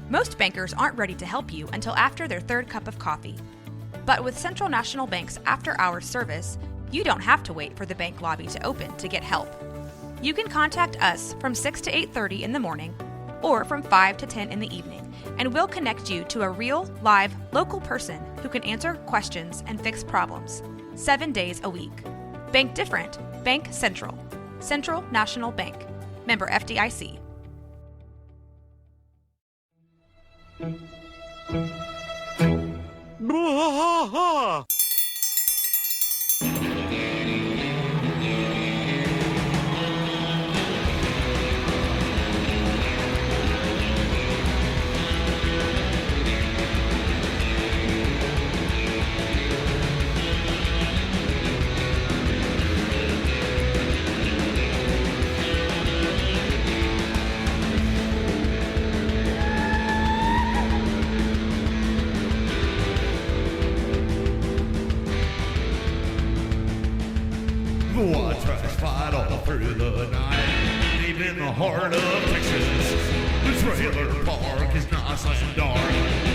Most bankers aren't ready to help you until after their third cup of coffee. But with Central National Bank's after-hours service, you don't have to wait for the bank lobby to open to get help. You can contact us from 6 to 8:30 in the morning or from 5 to 10 in the evening, and we'll connect you to a real, live, local person who can answer questions and fix problems 7 days a week. Bank different. Bank Central. Central National Bank. Member FDIC. I tried to fight all through the night, deep in the heart of Texas. The trailer park is nice and dark,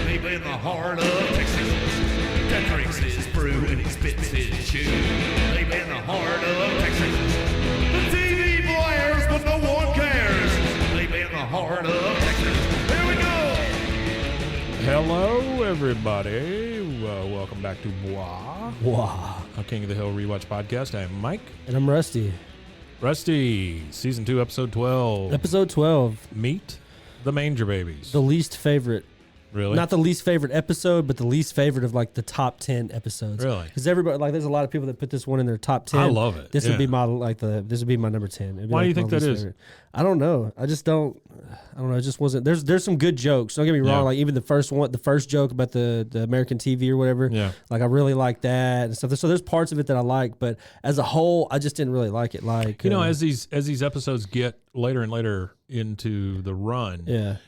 deep in the heart of Texas. That drinks his brew and he spits his chew, deep in the heart of Texas. The TV blares, but no one cares, deep in the heart of Texas. Here we go! Hello, everybody. Welcome back to a King of the Hill Rewatch podcast. I am Mike. And I'm Rusty. Rusty, Season 2, Episode 12. Episode 12. Meet the Manger Babies. The least favorite. Really? Not the least favorite episode, but the least favorite of like the top 10 episodes. Really? Because everybody, like, there's a lot of people that put this one in their top 10. I love it. This would be my this would be my number 10. Why do you think that is? Favorite. I don't know. I don't know. It just wasn't. There's some good jokes. Don't get me wrong. Yeah. Like even the first joke about the American TV or whatever. Yeah. Like I really like that and stuff. So there's parts of it that I like, but as a whole, I just didn't really like it. Like as these episodes get later and later into the run,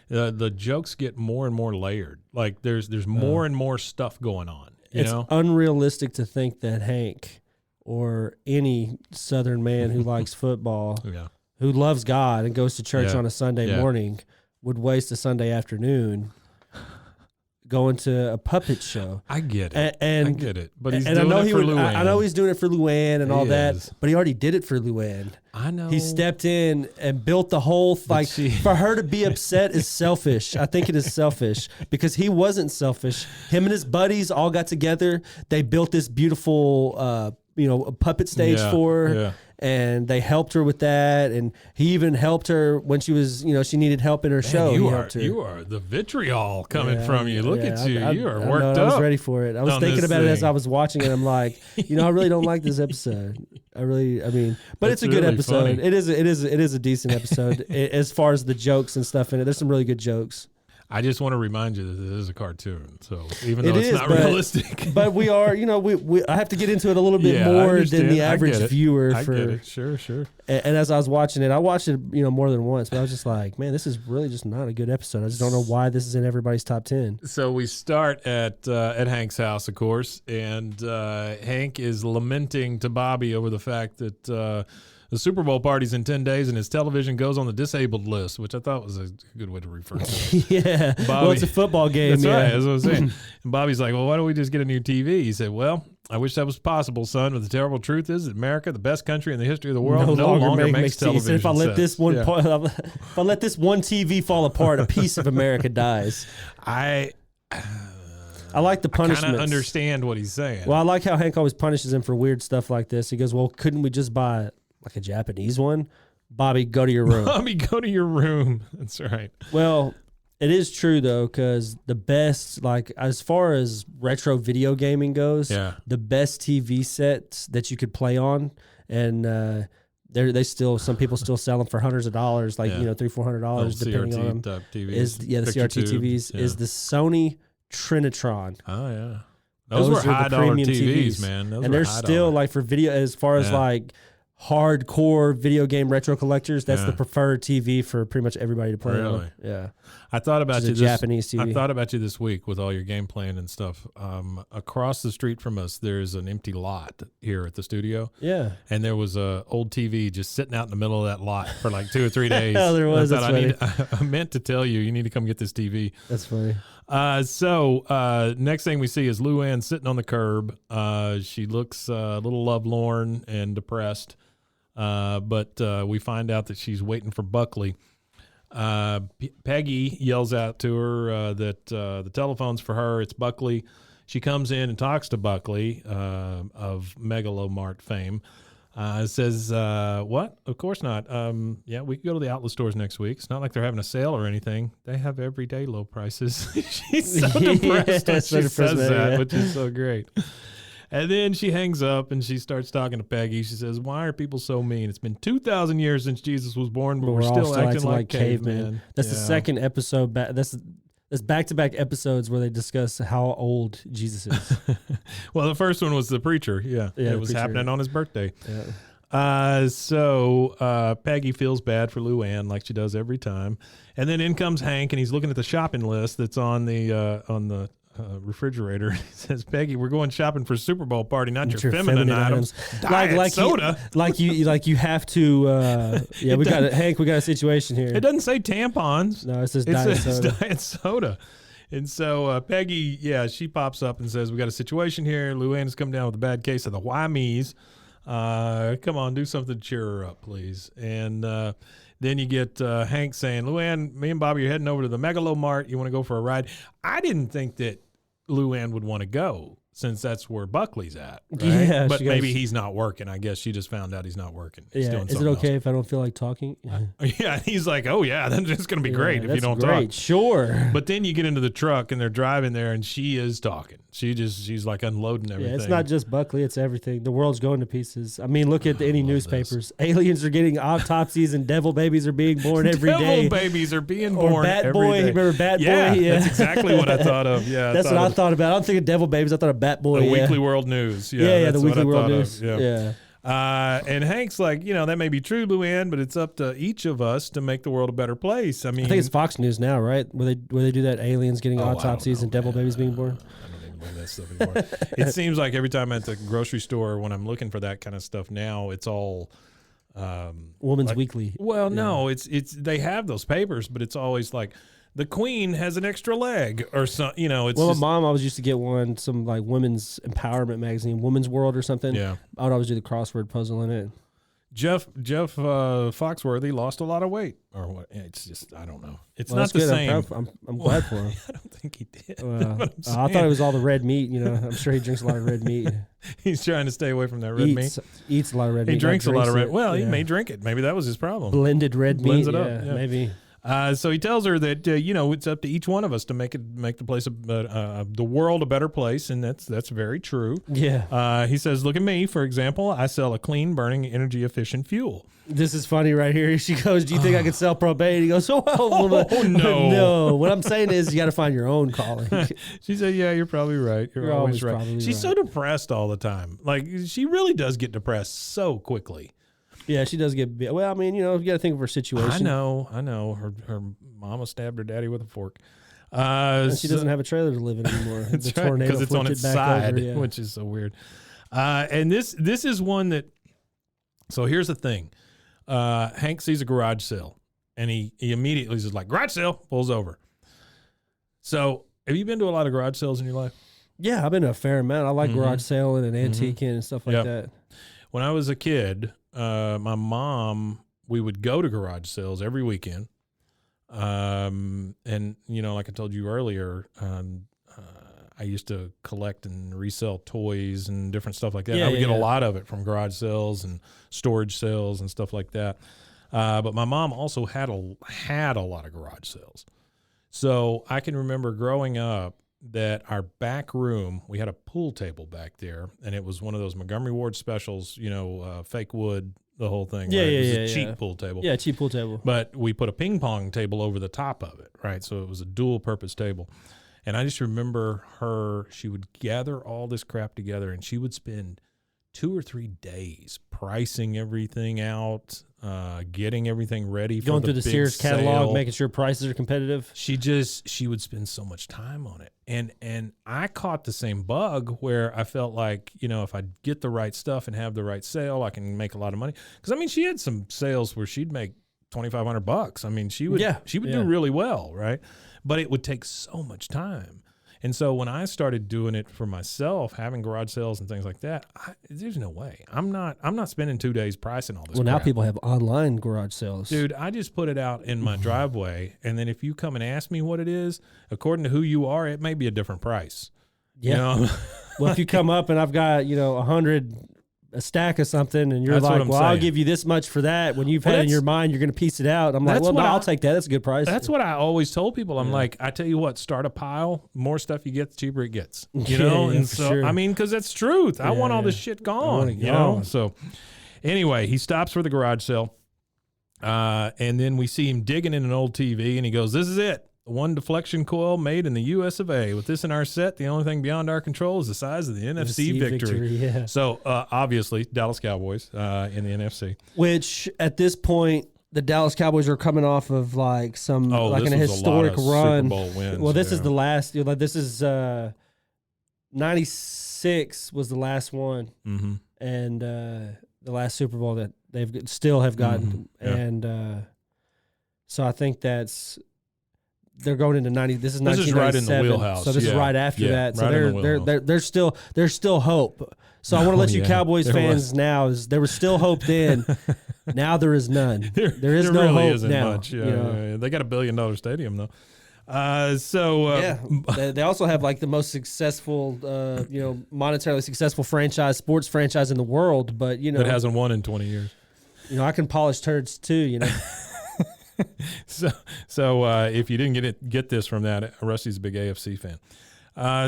the jokes get more and more layered. Like there's more and more stuff going on. It's unrealistic to think that Hank or any Southern man who likes football, who loves God and goes to church on a Sunday morning, would waste a Sunday afternoon going to a puppet show. I get it. I get it. But he's doing it for Luann. I know he's doing it for Luann and all that, but he already did it for Luann. I know. He stepped in and built the whole for her to be upset is selfish. I think it is selfish because he wasn't selfish. Him and his buddies all got together. They built this beautiful puppet stage for her. Yeah. And they helped her with that, and he even helped her when she was, she needed help in her show. You are the vitriol coming from you. Look at you. You are worked up. I was ready for it. I was thinking about it as I was watching it. I'm like, I really don't like this episode. But it's a good episode. Funny. It is a decent episode as far as the jokes and stuff in it. There's some really good jokes. I just want to remind you that it is a cartoon, so even though it's not realistic. But we are, I have to get into it a little bit more than the average viewer. I get it. Sure. And as I was watching it, I watched it, more than once, but I was just like, man, this is really just not a good episode. I just don't know why this is in everybody's top 10. So we start at Hank's house, of course, and Hank is lamenting to Bobby over the fact that the Super Bowl party's in 10 days and his television goes on the disabled list, which I thought was a good way to refer to it. Yeah. Bobby, well, it's a football game. That's right. That's what I'm saying. And Bobby's like, well, why don't we just get a new TV? He said, well, I wish that was possible, son, but the terrible truth is that America, the best country in the history of the world, no longer makes television. If I let this one if I let this one TV fall apart, a piece of America dies. I like the punishments. I kind of understand what he's saying. Well, I like how Hank always punishes him for weird stuff like this. He goes, well, couldn't we just buy like a Japanese one? Bobby, go to your room. Bobby, go to your room. That's right. Well, it is true, though, because the best, like, as far as retro video gaming goes, the best TV sets that you could play on, and some people still sell them for hundreds of dollars, like, $300-$400, depending on them. TVs, the CRT TVs, is the Sony Trinitron. Oh, yeah. Those were high-dollar TVs, man. And they're still, like, for video, as far as, like, hardcore video game retro collectors, that's the preferred TV for pretty much everybody to play on. Yeah. I thought about Which is you a this Japanese TV. I thought about you this week with all your game playing and stuff. Across the street from us, there's an empty lot here at the studio. Yeah. And there was a old TV just sitting out in the middle of that lot for like 2 or 3 days. Oh, there was. I That's thought I meant to tell you need to come get this TV. That's funny. So next thing we see is Luann sitting on the curb. She looks a little lovelorn and depressed. But we find out that she's waiting for Buckley. Peggy yells out to her that the telephone's for her. It's Buckley. She comes in and talks to Buckley of Megalomart fame. Says, what? Of course not. Yeah, we can go to the outlet stores next week. It's not like they're having a sale or anything. They have everyday low prices. She's so depressed when she says that, which is so great. And then she hangs up and she starts talking to Peggy. She says, why are people so mean? It's been 2,000 years since Jesus was born, but we're still acting like cavemen. That's the second episode. That's back-to-back episodes where they discuss how old Jesus is. Well, the first one was the preacher. Yeah, it was happening on his birthday. Yeah. So Peggy feels bad for Luann like she does every time. And then in comes Hank, and he's looking at the shopping list that's on the refrigerator. He says, Peggy, we're going shopping for a Super Bowl party, not your feminine items. Diet soda. Like you have to. Hank, we got a situation here. It doesn't say tampons. No, it says diet soda. And so Peggy, she pops up and says, we got a situation here. Luann has come down with a bad case of the why-me's. Come on, do something to cheer her up, please. And then you get Hank saying, Luann, me and Bobby are heading over to the Megalomart. You want to go for a ride? I didn't think that Luann would want to go since that's where Buckley's at. Right? Yeah, but maybe he's not working. I guess she just found out he's not working. He's doing is it okay if I don't feel like talking? Yeah, he's like, oh yeah, that's going to be great if you don't talk. Sure. But then you get into the truck and they're driving there and she is talking. She's like unloading everything. Yeah, it's not just Buckley, it's everything. The world's going to pieces. I mean, look at any newspapers. Aliens are getting autopsies and devil babies are being born every day. Devil babies are being born or Bat every Boy. day. Remember Bat Boy? Yeah, that's exactly what I thought of. Yeah, that's what I thought about. I don't think of devil babies. I thought of Bat Boy. The Weekly World News. Yeah, the Weekly World News. Yeah. And Hank's like, that may be true, Luann, but it's up to each of us to make the world a better place. I mean, I think it's Fox News now, right? Where they do that aliens getting autopsies and devil babies being born. That stuff anymore. It seems like every time I'm at the grocery store when I'm looking for that kind of stuff now, it's all Woman's Weekly. Well, no, it's they have those papers, but it's always like the Queen has an extra leg or something. It's my mom always used to get some like women's empowerment magazine, Women's World or something. Yeah, I would always do the crossword puzzle in it. Jeff Foxworthy lost a lot of weight, or what? It's just I don't know. It's not the good. same. I'm glad for him. I don't think he did. Well, I thought it was all the red meat. I'm sure he drinks a lot of red meat. He's trying to stay away from that red meat. Eats a lot of red meat. He drinks a lot of red. Well, he may drink it. Maybe that was his problem. Blended red Blends meat. it up. Yeah. Maybe. So he tells her that it's up to each one of us to make the place the world a better place, and that's very true. Yeah. He says, "Look at me, for example. I sell a clean, burning, energy efficient fuel." This is funny right here. She goes, "Do you think I could sell propane?" He goes, "Oh no, no." What I'm saying is, you got to find your own calling. She said, "Yeah, you're probably right. You're always right." She's right. so depressed all the time. Like she really does get depressed so quickly. Yeah, she does get. Well, I mean, you got to think of her situation. I know. Her mama stabbed her daddy with a fork. And she doesn't have a trailer to live in anymore. That's right, because it's on its side, which is so weird. And this is one that. So here's the thing. Hank sees a garage sale, and he immediately is like, garage sale, pulls over. So have you been to a lot of garage sales in your life? Yeah, I've been to a fair amount. I like garage selling and antiquing and stuff like that. When I was a kid, my mom, we would go to garage sales every weekend. And, like I told you earlier, I used to collect and resell toys and different stuff like that. I would get a lot of it from garage sales and storage sales and stuff like that. But my mom also had a lot of garage sales. So I can remember growing up that our back room, we had a pool table back there, and it was one of those Montgomery Ward specials, fake wood, the whole thing. Yeah, right? yeah, It was yeah, a cheap pool table. Yeah, cheap pool table. But we put a ping pong table over the top of it, right? So it was a dual purpose table. And I just remember she would gather all this crap together, and she would spend 2 or 3 days pricing everything out, getting everything ready. Going for through the big Sears catalog, sale. making sure prices are competitive. She would spend so much time on it. And I caught the same bug where I felt like, if I get the right stuff and have the right sale, I can make a lot of money. Because, I mean, she had some sales where she'd make $2,500. I mean, she would do really well, right? But it would take so much time. And so when I started doing it for myself, having garage sales and things like that, there's no way. I'm not spending 2 days pricing all this Well, now crap. people have online garage sales. Dude, I just put it out in my driveway, and then if you come and ask me what it is, according to who you are, it may be a different price. Yeah. Well, if you come up and I've got, 100, a stack of something, and you're That's what like, I'm well, I'll saying. give you this much for that. When you've had in your mind, you're going to piece it out. I'm like, That's well, no, what I'll take that. That's a good price. That's what I always told people. I'm like, I tell you what, start a pile. More stuff you get, the cheaper it gets. Yeah, And for so, sure. I mean, because that's truth. I want all this shit gone. it gone. So, anyway, he stops for the garage sale, and then we see him digging in an old TV, and he goes, "This is it. One deflection coil made in the U.S. of A. With this in our set, the only thing beyond our control is the size of the NFC victory." Yeah. So, obviously, Dallas Cowboys in the NFC. Which at this point, the Dallas Cowboys are coming off of like some like this an was a lot historic of run. Super Bowl wins, Well, this is yeah. the last. This is 96 was the last one, Mm-hmm. and the last Super Bowl that they've still have gotten, Yeah. and so I think they're going into 90. This is This is right in the 1997, wheelhouse. so this is Yeah. right after Yeah, that. So right in the there's still hope. So I want to let you yeah, Cowboys there fans was. now is there was still hope then. Now there is none. There is there no really hope isn't now. much. you Yeah, know? yeah. They got $1 billion stadium though. They also have like the most successful, monetarily successful sports franchise in the world. But that hasn't won in 20 years. I can polish turds too. So if you didn't get this from that, Rusty's a big AFC fan.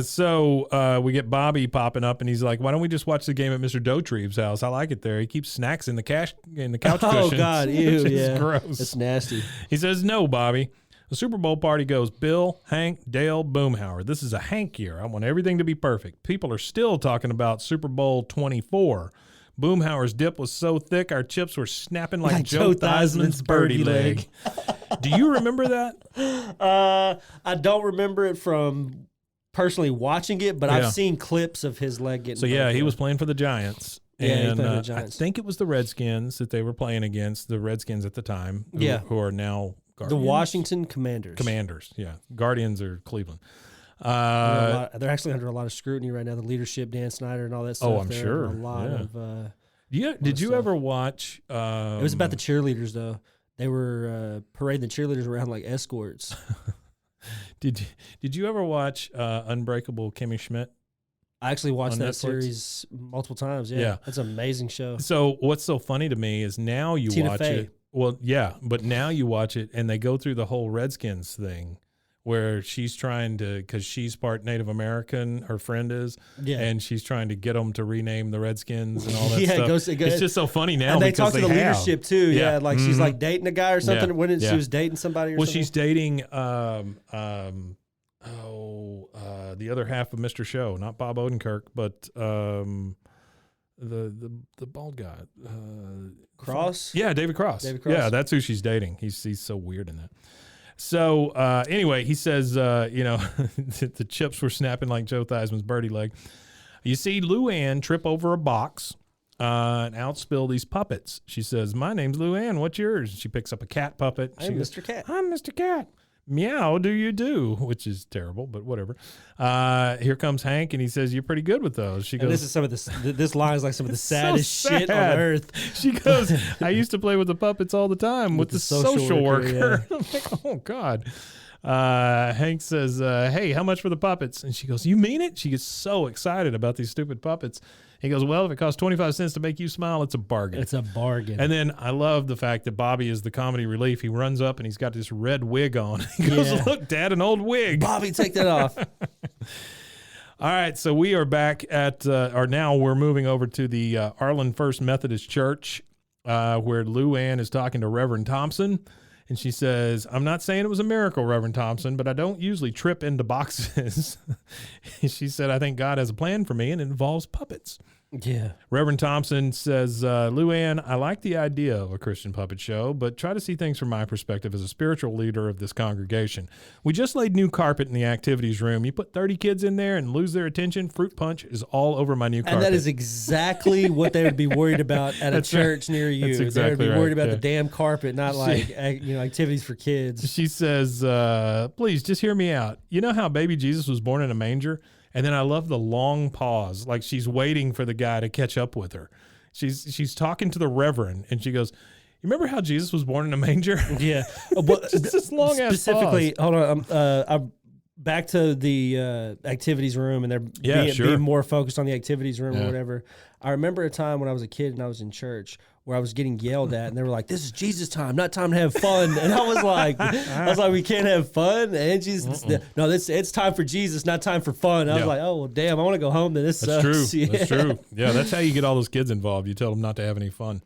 So we get Bobby popping up, and he's like, "Why don't we just watch the game at Mr. Dotrieve's house? I like it there. He keeps snacks in the couch Oh cushions." God, ew, which is yeah, gross. That's nasty. He says, "No, Bobby. The Super Bowl party goes Bill, Hank, Dale, Boomhauer. This is a Hank year. I want everything to be perfect. People are still talking about Super Bowl 24. Boomhauer's dip was so thick our chips were snapping like Joe Theismann's birdie leg." Do you remember that? I don't remember it from personally watching it, but Yeah. I've seen clips of his leg getting. So yeah, broken. he was playing for the Giants. Yeah, he and played for the Giants. I think it was the Redskins that they were playing against, the Redskins at the time, who are now the Guardians? Washington Commanders. Yeah. Guardians are Cleveland. They're actually under a lot of scrutiny right now. The leadership, Dan Snyder, and all that stuff. Oh, I'm They're sure. under a lot of. Did you stuff. ever watch? It was about the cheerleaders, though. They were parading the cheerleaders around like escorts. Did you ever watch Unbreakable Kimmy Schmidt? I actually watched On that Netflix? series multiple times. Yeah, Yeah. that's an amazing show. So what's so funny to me is now you Tina watch Fey. it. Well, yeah, but now you watch it and they go through the whole Redskins thing where she's trying to, because she's part Native American, her friend is, Yeah. and she's trying to get them to rename the Redskins and all that Yeah, stuff. it goes- It's just so funny now And they because talk to the have. leadership too. Yeah, like she's like dating a guy or something. Yeah, When yeah. she was dating somebody or Well, something. she's dating the other half of Mr. Show, not Bob Odenkirk, but the bald guy. Cross. Yeah, David Cross. David Cross. Yeah, that's who she's dating. He's so weird in that. So anyway, he says, the chips were snapping like Joe Theismann's birdie leg. You see Luann trip over a box and outspill these puppets. She says, "My name's Luann. What's yours?" She picks up a cat puppet. I'm Mr. Cat. "I'm Mr. Cat. Meow, do you do?" Which is terrible, but whatever. Here comes Hank, and he says, "You're pretty good with those." She And goes, this is some of this line is like some of the so saddest shit on sad. earth. She goes, "I used to play with the puppets all the time with the social worker." I'm like, oh, God. Hank says, "Hey, how much for the puppets?" And she goes, "You mean it?" She gets so excited about these stupid puppets. He goes, "Well, if it costs 25 cents to make you smile, it's a bargain." It's a bargain. And then I love the fact that Bobby is the comedy relief. He runs up and he's got this red wig on. He goes, Yeah. "Look, Dad, an old wig." Bobby, take that off. All right, so we are back at, or now we're moving over to the Arlen First Methodist Church, where Luann is talking to Reverend Thompson. And she says, "I'm not saying it was a miracle, Reverend Thompson, but I don't usually trip into boxes." She said, "I think God has a plan for me, and it involves puppets." Yeah. Reverend Thompson says, Luann, I like the idea of a Christian puppet show, but try to see things from my perspective as a spiritual leader of this congregation. We just laid new carpet in the activities room. You put 30 kids in there and lose their attention, fruit punch is all over my new carpet. And that is exactly what they would be worried about at a church near you. That's exactly they would be right, worried about yeah. the damn carpet, not like activities for kids. She says, please just hear me out. You know how baby Jesus was born in a manger? And then I love the long pause, like she's waiting for the guy to catch up with her. She's talking to the reverend, and she goes, "You remember how Jesus was born in a manger?" Yeah, just this long ass specifically. pause. Hold on, I'm back to the activities room, and they're being more focused on the activities room or whatever. I remember a time when I was a kid and I was in church where I was getting yelled at, and they were like, "This is Jesus time, not time to have fun." And I was like, "We can't have fun." And Jesus, no, it's time for Jesus, not time for fun. I was like, "Oh well, damn, I want to go home. Then this That's sucks." true. That's true. Yeah, that's how you get all those kids involved. You tell them not to have any fun.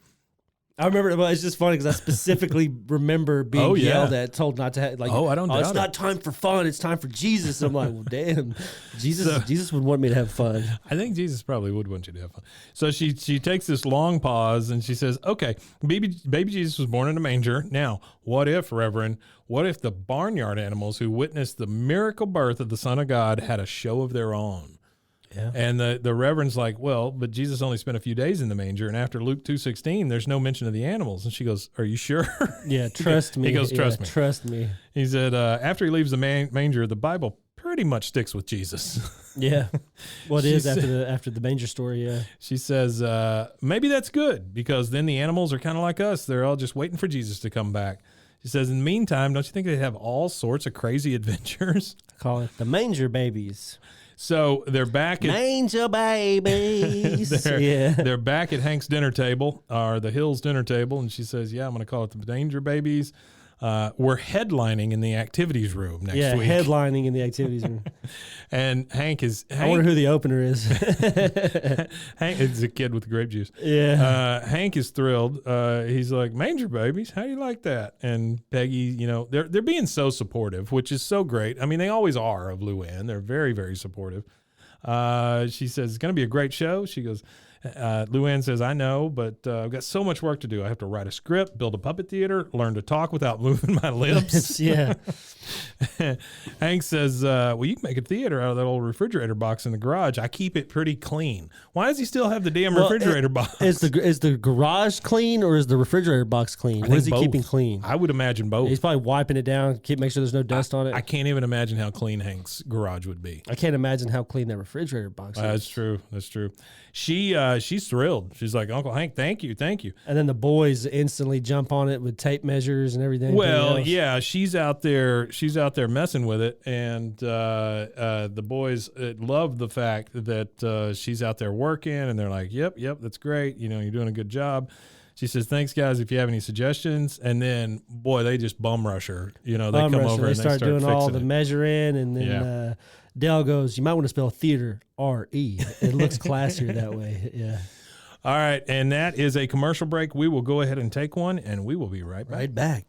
I remember, but it's just funny because I specifically remember being yelled at, told not to have, like, I don't doubt it's it. not time for fun, it's time for Jesus. I'm like, well, damn, Jesus would want me to have fun. I think Jesus probably would want you to have fun. So she takes this long pause and she says, okay, baby Jesus was born in a manger. Now, what if, Reverend, what if the barnyard animals who witnessed the miracle birth of the Son of God had a show of their own? Yeah. And the Reverend's like, well, but Jesus only spent a few days in the manger, and after Luke 2:16, there's no mention of the animals. And she goes, are you sure? Yeah, trust me. He goes, trust me. Trust me. He said, after he leaves the manger, the Bible pretty much sticks with Jesus. Yeah. Well, it is after the manger story, yeah. She says, maybe that's good, because then the animals are kind of like us. They're all just waiting for Jesus to come back. She says, in the meantime, don't you think they have all sorts of crazy adventures? Call it the manger babies. So they're back at Manger babies. They're back at Hank's dinner table, or the Hills dinner table, and she says, "Yeah, I'm going to call it the Manger Babies." We're headlining in the activities room next week. Yeah, headlining in the activities room. And Hank, I wonder who the opener is. Hank is a kid with grape juice. Yeah. Hank is thrilled. He's like, "Manger Babies, how do you like that?" And Peggy, they're being so supportive, which is so great. I mean, they always are of Luann. They're very, very supportive. She says, it's going to be a great show. She goes, Luann says, I know, but I've got so much work to do. I have to write a script, build a puppet theater, learn to talk without moving my lips. Yeah. Hank says, well, you can make a theater out of that old refrigerator box in the garage. I keep it pretty clean. Why does he still have the damn refrigerator box? Is the garage clean or is the refrigerator box clean? What is he keeping clean? I would imagine both. He's probably wiping it down, make sure there's no dust on it. I can't even imagine how clean Hank's garage would be. I can't imagine how clean that refrigerator box is. That's true. That's true. She's thrilled. She's like, Uncle Hank, thank you. And then the boys instantly jump on it with tape measures and everything. Well, yeah, she's out there messing with it, and the boys love the fact that she's out there working, and they're like, yep, that's great. You're doing a good job. She says, thanks, guys, if you have any suggestions. And then, boy, they just bum rush her. They come over and they start doing all the it. measuring, and then Dell goes, you might want to spell theater R-E. It looks classier that way. Yeah. All right, and that is a commercial break. We will go ahead and take one, and we will be right back. Right back.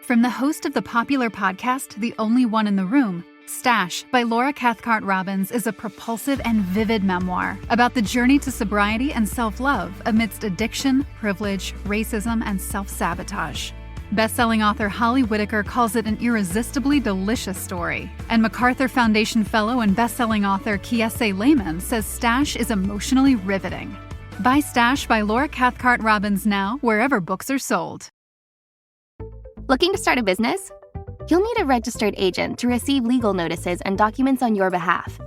From the host of the popular podcast, The Only One in the Room, Stash by Laura Cathcart Robbins is a propulsive and vivid memoir about the journey to sobriety and self-love amidst addiction, privilege, racism, and self-sabotage. Best-selling author Holly Whitaker calls it an irresistibly delicious story, and MacArthur Foundation fellow and best-selling author Kiese Lehman says Stash is emotionally riveting. Buy Stash by Laura Cathcart Robbins now, wherever books are sold. Looking to start a business? You'll need a registered agent to receive legal notices and documents on your behalf.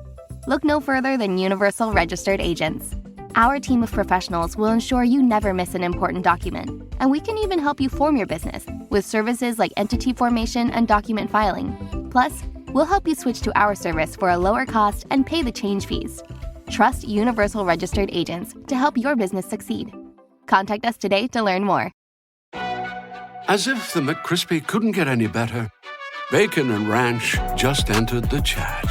Look no further than Universal Registered Agents. Our team of professionals will ensure you never miss an important document, and we can even help you form your business with services like entity formation and document filing. Plus, we'll help you switch to our service for a lower cost and pay the change fees. Trust Universal Registered Agents to help your business succeed. Contact us today to learn more. As if the McCrispy couldn't get any better, Bacon and Ranch just entered the chat.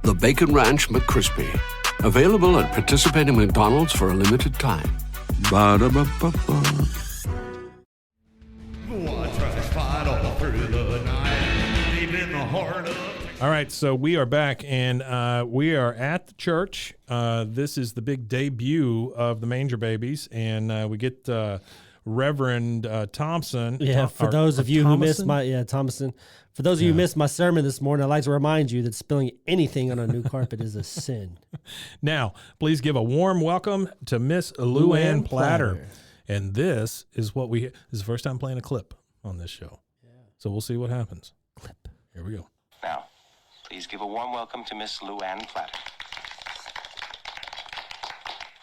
The Bacon Ranch McCrispy, available at participating McDonald's for a limited time. Ba-da-ba-ba-ba. Watch us fight all through the night, deep in the heart of Texas. All right, so we are back, and we are at the church. This is the big debut of the Manger Babies, and we get Reverend Thompson. Yeah, for those of you who missed Thomason. For those of you who missed my sermon this morning, I'd like to remind you that spilling anything on a new carpet is a sin. Now, please give a warm welcome to Miss Luann Platter. And this is the first time playing a clip on this show. Yeah. So we'll see what happens. Clip. Here we go. Now, please give a warm welcome to Miss Luann Platter.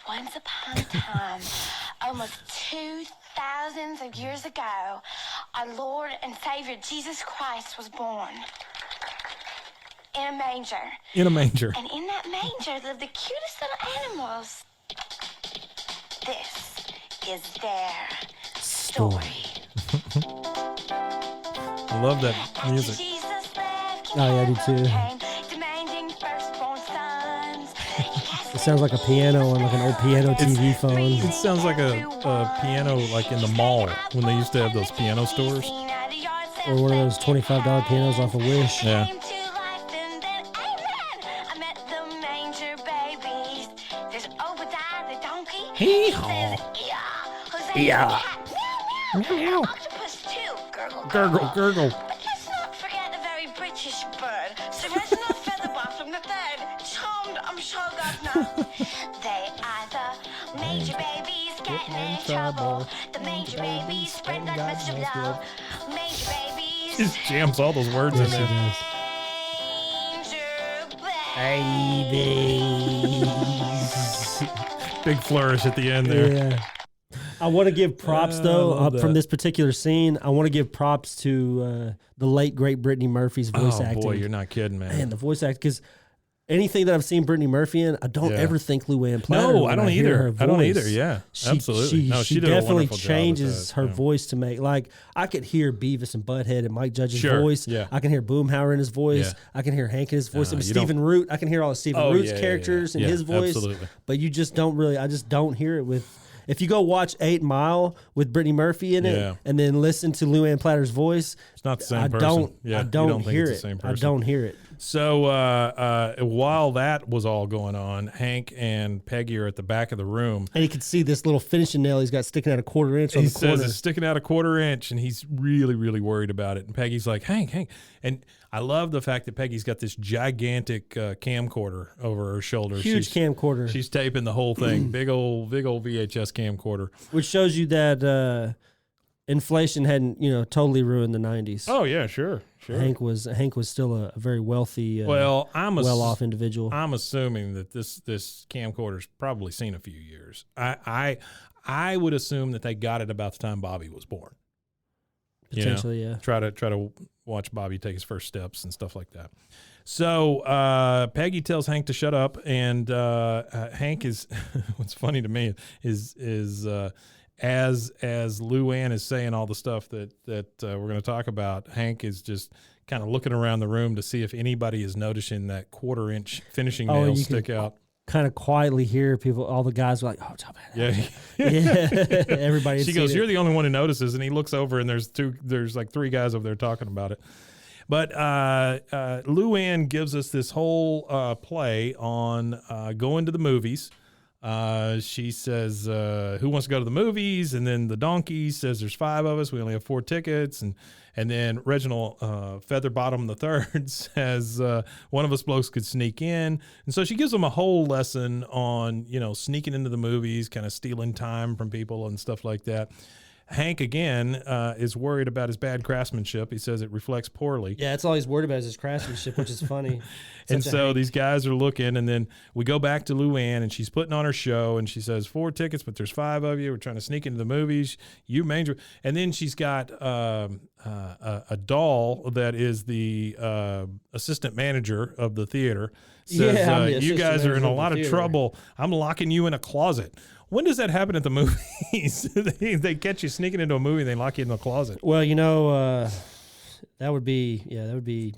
Once upon a time, almost 2,000 of years ago, our Lord and Savior Jesus Christ was born in a manger. In a manger. And in that manger lived the cutest little animals. This is their story. I love that music. Oh, yeah, I do too. It sounds like a piano on like an old piano TV phone. It sounds like a piano like in the mall when they used to have those piano stores. Or one of those $25 pianos off of Wish. Yeah. Hee-haw. Yeah. Meow. Gurgle, gurgle. But let's not forget the very British bird, Sir Reginald Featherbottom III, charmed, I'm sure God knows. They are the Manger Babies getting in trouble. The Manger Babies spread that much of love. Manger Babies. Just jams all those words in there. Big flourish at the end there. Yeah. I want to give props, though, from this particular scene. I want to give props to the late, great Brittany Murphy's voice acting. Oh, boy, you're not kidding, man. Man, the voice acting, because anything that I've seen Brittany Murphy in, I don't ever think Luann Platter. No, I don't either. I don't either, yeah. Absolutely. She did a definitely wonderful changes job her with that. voice to make, like, I could hear Beavis and Butthead and Mike Judge's Sure, voice. yeah. I can hear Boomhauer in his voice. Yeah. I can hear Hank in his voice. you Stephen Root, I can hear all of Stephen Root's characters in Yeah, his voice. absolutely. But you just don't really, I just don't hear it with... If you go watch 8 Mile with Brittany Murphy in it, and then listen to Luann Platter's voice, it's not the same person. I don't hear it. I don't hear it. So while that was all going on, Hank and Peggy are at the back of the room. And you can see this little finishing nail he's got sticking out a quarter-inch on the corner. He says it's sticking out a quarter-inch, and he's really, really worried about it. And Peggy's like, Hank. And I love the fact that Peggy's got this gigantic camcorder over her shoulder. Huge camcorder. She's taping the whole thing. big old VHS camcorder. Which shows you that inflation hadn't, totally ruined the 90s. Oh, yeah, sure. Hank was still a very wealthy, well-off individual. I'm assuming that this camcorder's probably seen a few years. I would assume that they got it about the time Bobby was born. Potentially, yeah. Try to watch Bobby take his first steps and stuff like that. So Peggy tells Hank to shut up, and Hank is. What's funny to me is as Luann is saying all the stuff that we're going to talk about, Hank is just kind of looking around the room to see if anybody is noticing that quarter-inch finishing nail stick out. Kind of quietly hear people, all the guys were like, "Oh, top yeah." Everybody. She goes, "You're the only one who notices," and he looks over, and there's like 3 guys over there talking about it. But Luann gives us this whole play on going to the movies. She says, "Who wants to go to the movies?" And then the donkey says, "There's 5 of us. We only have 4 tickets." And then Reginald Featherbottom III says, "One of us blokes could sneak in." And so she gives them a whole lesson on, sneaking into the movies, kind of stealing time from people and stuff like that. Hank, again, is worried about his bad craftsmanship. He says it reflects poorly. Yeah, that's all he's worried about is his craftsmanship, which is funny. And so these guys are looking, and then we go back to Luann, and she's putting on her show, and she says, 4 tickets, but there's 5 of you. We're trying to sneak into the movies. You Manger. And then she's got a doll that is the assistant manager of the theater. Says, you guys are in a lot of trouble. I'm locking you in a closet. When does that happen at the movies? They catch you sneaking into a movie and they lock you in the closet. Well, that would be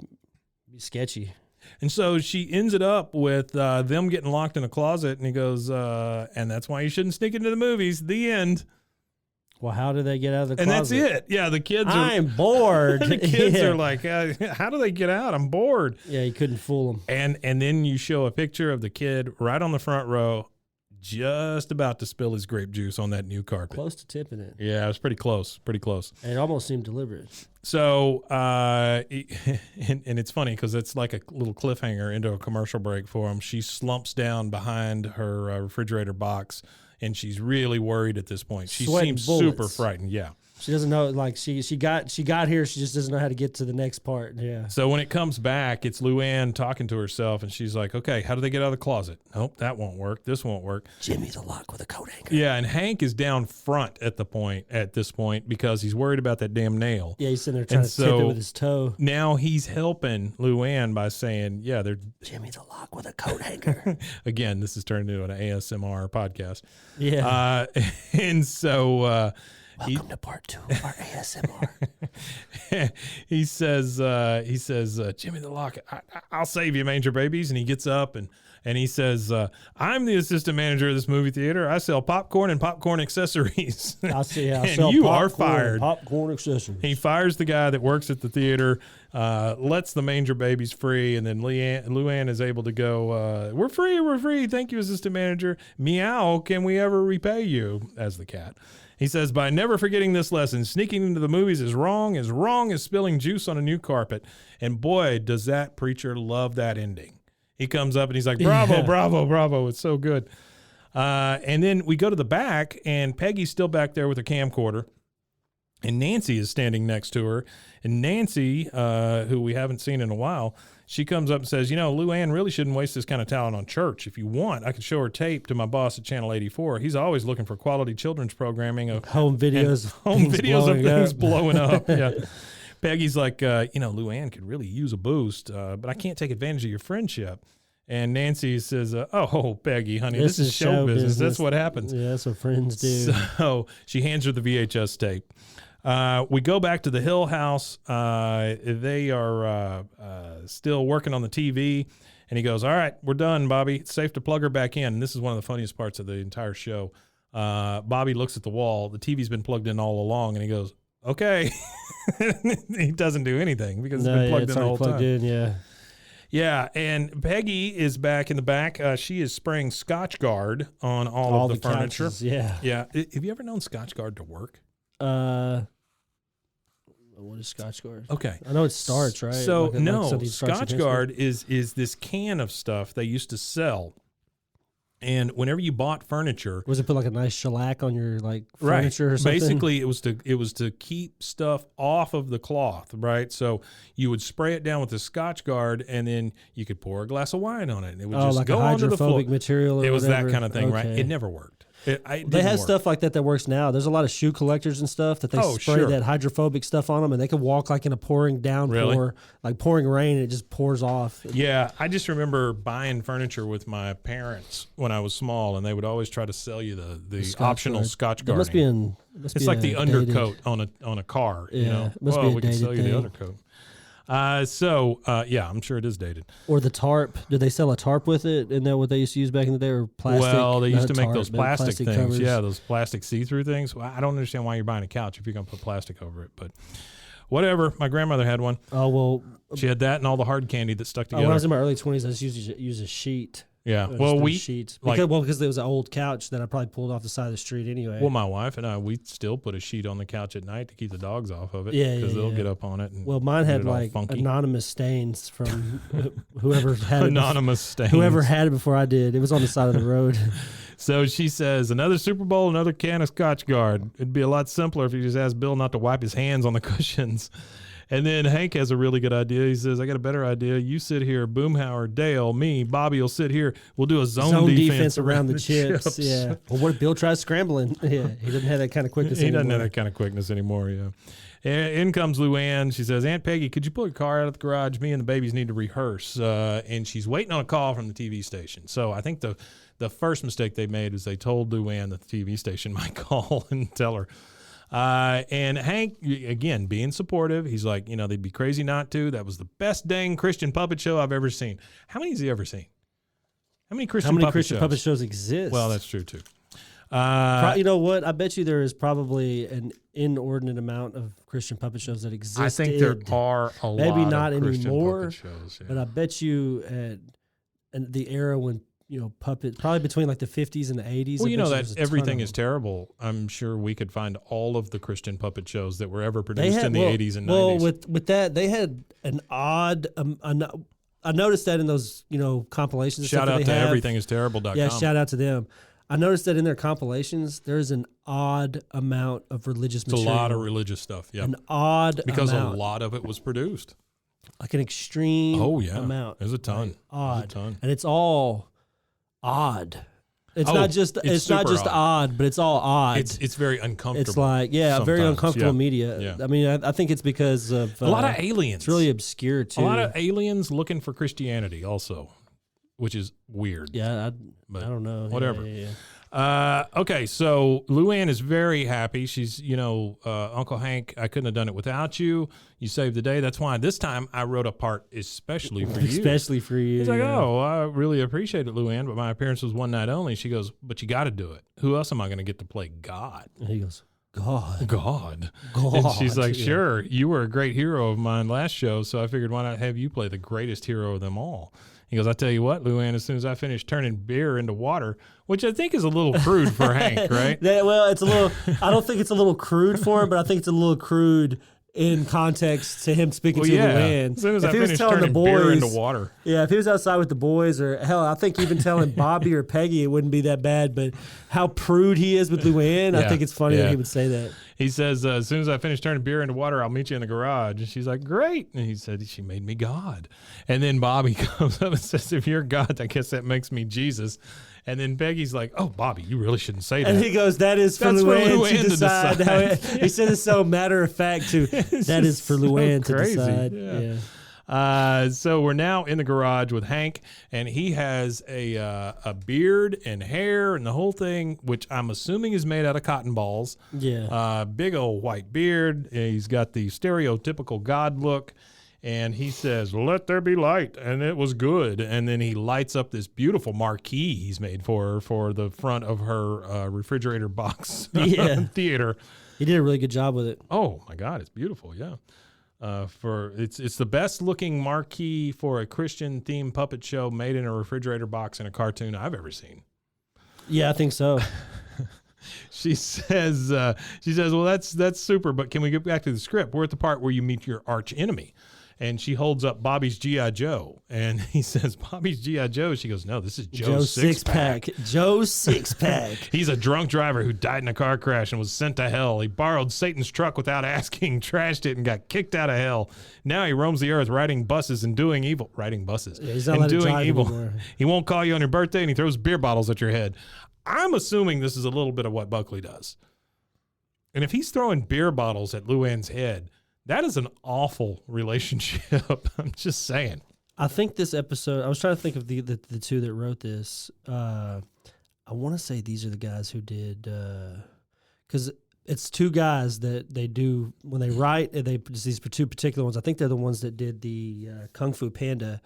sketchy. And so she ends it up with them getting locked in a closet, and he goes, and that's why you shouldn't sneak into the movies. The end. Well, how do they get out of the closet? And that's it. Yeah, the kids are. I'm bored. The kids Yeah. are like, how do they get out? I'm bored. Yeah, you couldn't fool them. And then you show a picture of the kid right on the front row, just about to spill his grape juice on that new carpet. Close to tipping it. Yeah, it was pretty close. Pretty close. And it almost seemed deliberate. So, and it's funny because it's like a little cliffhanger into a commercial break for him. She slumps down behind her refrigerator box, and she's really worried at this point. She Sweating seems bullets. super frightened. Yeah. She doesn't know, like, she got here. She just doesn't know how to get to the next part. Yeah. So when it comes back, it's Luann talking to herself, and she's like, okay, how do they get out of the closet? Nope, that won't work. This won't work. Jimmy's a lock with a coat hanger. Yeah, and Hank is down front at this point because he's worried about that damn nail. Yeah, he's sitting there trying to tip it with his toe. Now he's helping Luann by saying, yeah, they're Jimmy's a lock with a coat hanger. Again, this is turned into an ASMR podcast. Yeah. And so Welcome to part 2 of our ASMR. he says, Jimmy the Lock, I'll save you, Manger Babies. And he gets up and he says, I'm the assistant manager of this movie theater. I sell popcorn and popcorn accessories. I and sell you popcorn are fired. Popcorn accessories. He fires the guy that works at the theater, lets the Manger Babies free, and then Luann is able to go, we're free. Thank you, assistant manager. Meow, can we ever repay you? As the cat. He says, by never forgetting this lesson, sneaking into the movies is wrong as spilling juice on a new carpet. And boy, does that preacher love that ending. He comes up and he's like, bravo, bravo. It's so good. And then we go to the back, and Peggy's still back there with her camcorder. And Nancy is standing next to her. And Nancy, who we haven't seen in a while, she comes up and says, Luann really shouldn't waste this kind of talent on church. If you want, I could show her tape to my boss at Channel 84. He's always looking for quality children's programming. Of home videos of things blowing up. Yeah. Peggy's like, Luann could really use a boost, but I can't take advantage of your friendship. And Nancy says, oh, Peggy, honey, this is show business. That's what happens. Yeah, that's what friends do. So she hands her the VHS tape. We go back to the Hill house. They are still working on the TV. And he goes, all right, we're done, Bobby. It's safe to plug her back in. And this is one of the funniest parts of the entire show. Bobby looks at the wall. The TV's been plugged in all along. And he goes, okay. He doesn't do anything because it's been plugged in the whole time. Yeah, and Peggy is back in the back. She is spraying Scotch Guard on all of the furniture. Couches, yeah. Have you ever known Scotch Guard to work? What is Scotch Guard? Okay. I know it starts, right? So, Scotch Guard is this can of stuff they used to sell. And whenever you bought furniture, was it put like a nice shellac on your furniture or something? Basically, it was to keep stuff off of the cloth, right? So you would spray it down with the Scotch Guard, and then you could pour a glass of wine on it, and it would just like go onto the floor. Hydrophobic material. Or it was whatever. that kind of thing, okay. right? It never worked. They have stuff like that works now. There's a lot of shoe collectors and stuff that they spray that hydrophobic stuff on them, and they can walk like in a pouring downpour, like pouring rain, and it just pours off. Yeah, I just remember buying furniture with my parents when I was small, and they would always try to sell you the optional Scotch Guard. It's like the undercoat on a car. Yeah, we can sell you the undercoat. I'm sure it is dated. Or the tarp. Did they sell a tarp with it? Isn't that what they used to use back in the day? Or plastic? Well, they used to make those plastic things. Covers. Yeah, those plastic see-through things. Well, I don't understand why you're buying a couch if you're going to put plastic over it. But whatever. My grandmother had one. Oh, well. She had that and all the hard candy that stuck together. When I was in my early 20s, I just used to use a sheet. Yeah, sheets because there was an old couch that I probably pulled off the side of the street anyway. Well, my wife and I, we still put a sheet on the couch at night to keep the dogs off of it. Yeah, because they'll get up on it. And mine had like anonymous stains from whoever had anonymous stains. Whoever had it before I did. It was on the side of the road. So she says, another Super Bowl, another can of Scotch Guard. It'd be a lot simpler if you just asked Bill not to wipe his hands on the cushions. And then Hank has a really good idea. He says, I got a better idea. You sit here, Boomhauer, Dale, me, Bobby will sit here. We'll do a zone defense around the chips. Yeah. Well, what if Bill tries scrambling? Yeah. He doesn't have that kind of quickness anymore. He doesn't have that kind of quickness anymore, yeah. In comes Luann. She says, Aunt Peggy, could you pull your car out of the garage? Me and the babies need to rehearse. And she's waiting on a call from the TV station. So I think the first mistake they made is they told Luann that the TV station might call and tell her. And Hank, again, being supportive, he's like, they'd be crazy not to. That was the best dang Christian puppet show I've ever seen. How many has he ever seen? How many Christian puppet shows exist? Well, that's true, too. You know what? I bet you there is probably an inordinate amount of Christian puppet shows that exist. I think there are a lot. Maybe not of Christian anymore, puppet shows, yeah. but I bet you at the era when puppet, probably between like the 50s and the 80s. Well, you know there that was a ton everything of is them. terrible. I'm sure we could find all of the Christian puppet shows that were ever produced in the 80s and 90s. Well, with that, they had an odd. I noticed that in those compilations. and Shout stuff that out they to have. everythingisterrible.com. Yeah, shout out to them. I noticed that in their compilations, there's an odd amount of religious It's material. a lot of religious stuff. Yeah, An odd because amount. a lot of it was produced. Like an extreme amount. There's a ton. Like, odd. There's a ton. And it's all odd. It's Oh, not just it's not super just odd. odd, but it's all odd. It's very uncomfortable. It's like very sometimes. uncomfortable Yeah. media. Yeah. I mean, I think it's because of A lot of aliens. It's really obscure too. A lot of aliens looking for Christianity also, which is weird. Yeah, But I don't know. whatever. Yeah. Okay, so Luann is very happy. She's, Uncle Hank, I couldn't have done it without you. You saved the day. That's why this time I wrote a part especially for you. Especially for you. He's like, yeah. oh, I really appreciate it, Luann, but my appearance was one night only. She goes, but you got to do it. Who else am I going to get to play God? And he goes, God. God. And she's like, sure, you were a great hero of mine last show, so I figured why not have you play the greatest hero of them all? He goes, I tell you what, Luann, as soon as I finish turning beer into water, which I think is a little crude for Hank, right? It's a little, I don't think it's a little crude for him, but I think it's a little crude in context to him speaking to Luann. As soon as if I he was finish telling the turning beer boys into water. Yeah, if he was outside with the boys, or hell, I think even telling Bobby or Peggy, it wouldn't be that bad. But how prude he is with Luann, I think it's funny that he would say that. He says, as soon as I finish turning beer into water, I'll meet you in the garage. And she's like, great. And he said, she made me God. And then Bobby comes up and says, if you're God, I guess that makes me Jesus. And then Peggy's like, oh, Bobby, you really shouldn't say that. And he goes, that is for Luann to decide. He said it so matter of fact, too. That is for Luann to decide. Yeah. So we're now in the garage with Hank, and he has a beard and hair and the whole thing, which I'm assuming is made out of cotton balls. Yeah. Big old white beard. He's got the stereotypical God look. And he says, let there be light. And it was good. And then he lights up this beautiful marquee he's made for her for the front of her refrigerator box theater. He did a really good job with it. Oh, my God. It's beautiful. Yeah. It's the best looking marquee for a Christian themed puppet show made in a refrigerator box in a cartoon I've ever seen. Yeah, I think so. She says, well, that's super, but can we get back to the script? We're at the part where you meet your arch enemy. And she holds up Bobby's G.I. Joe. And he says, Bobby's G.I. Joe? She goes, no, this is Joe Six-Pack. Joe Six-Pack. He's a drunk driver who died in a car crash and was sent to hell. He borrowed Satan's truck without asking, trashed it, and got kicked out of hell. Now he roams the earth riding buses and doing evil. Riding buses. Yeah, he's not and allowed to doing drive evil. anymore. He won't call you on your birthday, and he throws beer bottles at your head. I'm assuming this is a little bit of what Buckley does. And if he's throwing beer bottles at Luann's head, that is an awful relationship. I'm just saying. I think this episode, I was trying to think of the two that wrote this. I want to say these are the guys who did, because it's two guys that they do, when they write, these two particular ones, I think they're the ones that did the Kung Fu Panda,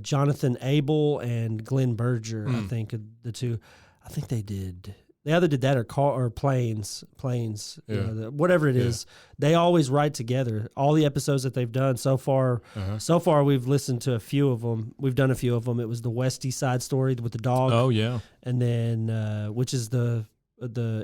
Jonathan Abel and Glenn Berger, I think, the two. I think they did. They either did that or planes, whatever it is. They always write together. All the episodes that they've done so far, we've listened to a few of them. We've done a few of them. It was the Westy Side Story with the dog. Oh yeah, and then which is the